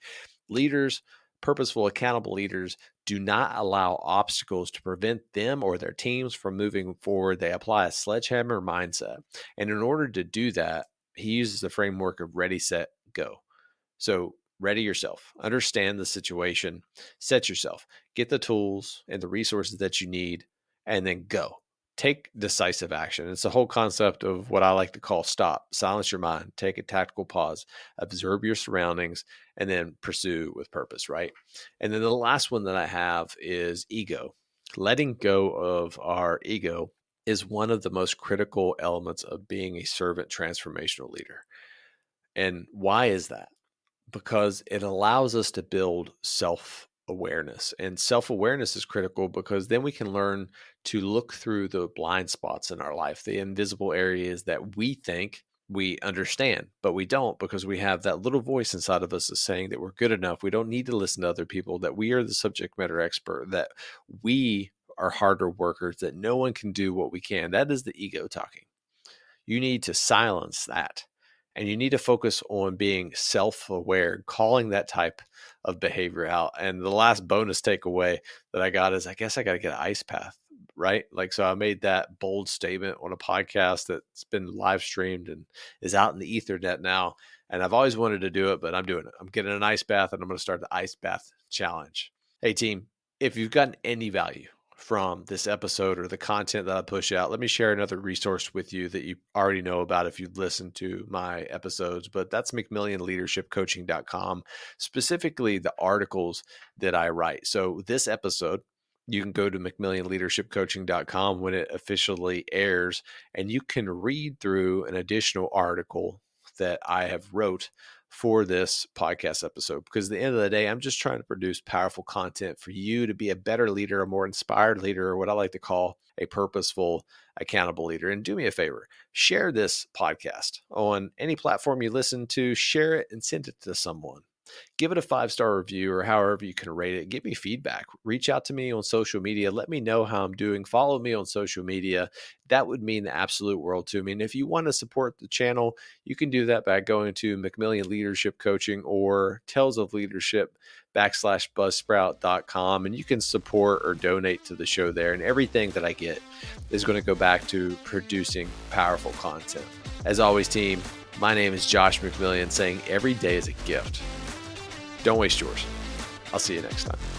Leaders, purposeful, accountable leaders, do not allow obstacles to prevent them or their teams from moving forward. They apply a sledgehammer mindset. And in order to do that, he uses the framework of ready, set, go. So ready yourself, understand the situation, set yourself, get the tools and the resources that you need, and then go. Take decisive action. It's the whole concept of what I like to call stop, silence your mind, take a tactical pause, observe your surroundings, and then pursue with purpose, right? And then the last one that I have is ego. Letting go of our ego is one of the most critical elements of being a servant transformational leader. And why is that? Because it allows us to build self-awareness. And self-awareness is critical because then we can learn to look through the blind spots in our life, the invisible areas that we think we understand, but we don't, because we have that little voice inside of us that's saying that we're good enough. We don't need to listen to other people, that we are the subject matter expert, that we are harder workers, that no one can do what we can. That is the ego talking. You need to silence that. And you need to focus on being self-aware, calling that type of behavior out. And the last bonus takeaway that I got is, I guess I got to get an ice path, right? Like, so I made that bold statement on a podcast that's been live streamed and is out in the Ethernet now. And I've always wanted to do it, but I'm doing it. I'm getting an ice bath, and I'm going to start the ice bath challenge. Hey, team, if you've gotten any value from this episode or the content that I push out, let me share another resource with you that you already know about if you've listened to my episodes, but that's McMillionLeadershipCoaching.com, specifically the articles that I write. So this episode, you can go to McMillionLeadershipCoaching.com when it officially airs, and you can read through an additional article that I have wrote for this podcast episode, because at the end of the day, I'm just trying to produce powerful content for you to be a better leader, a more inspired leader, or what I like to call a purposeful, accountable leader. And do me a favor, share this podcast on any platform you listen to, share it and send it to someone. Give it a 5-star review, or however you can rate it. Give me feedback. Reach out to me on social media. Let me know how I'm doing. Follow me on social media. That would mean the absolute world to me. And if you want to support the channel, you can do that by going to McMillion Leadership Coaching or Tales of Leadership /Buzzsprout.com, and you can support or donate to the show there. And everything that I get is going to go back to producing powerful content. As always, team, my name is Josh McMillion, saying every day is a gift. Don't waste yours. I'll see you next time.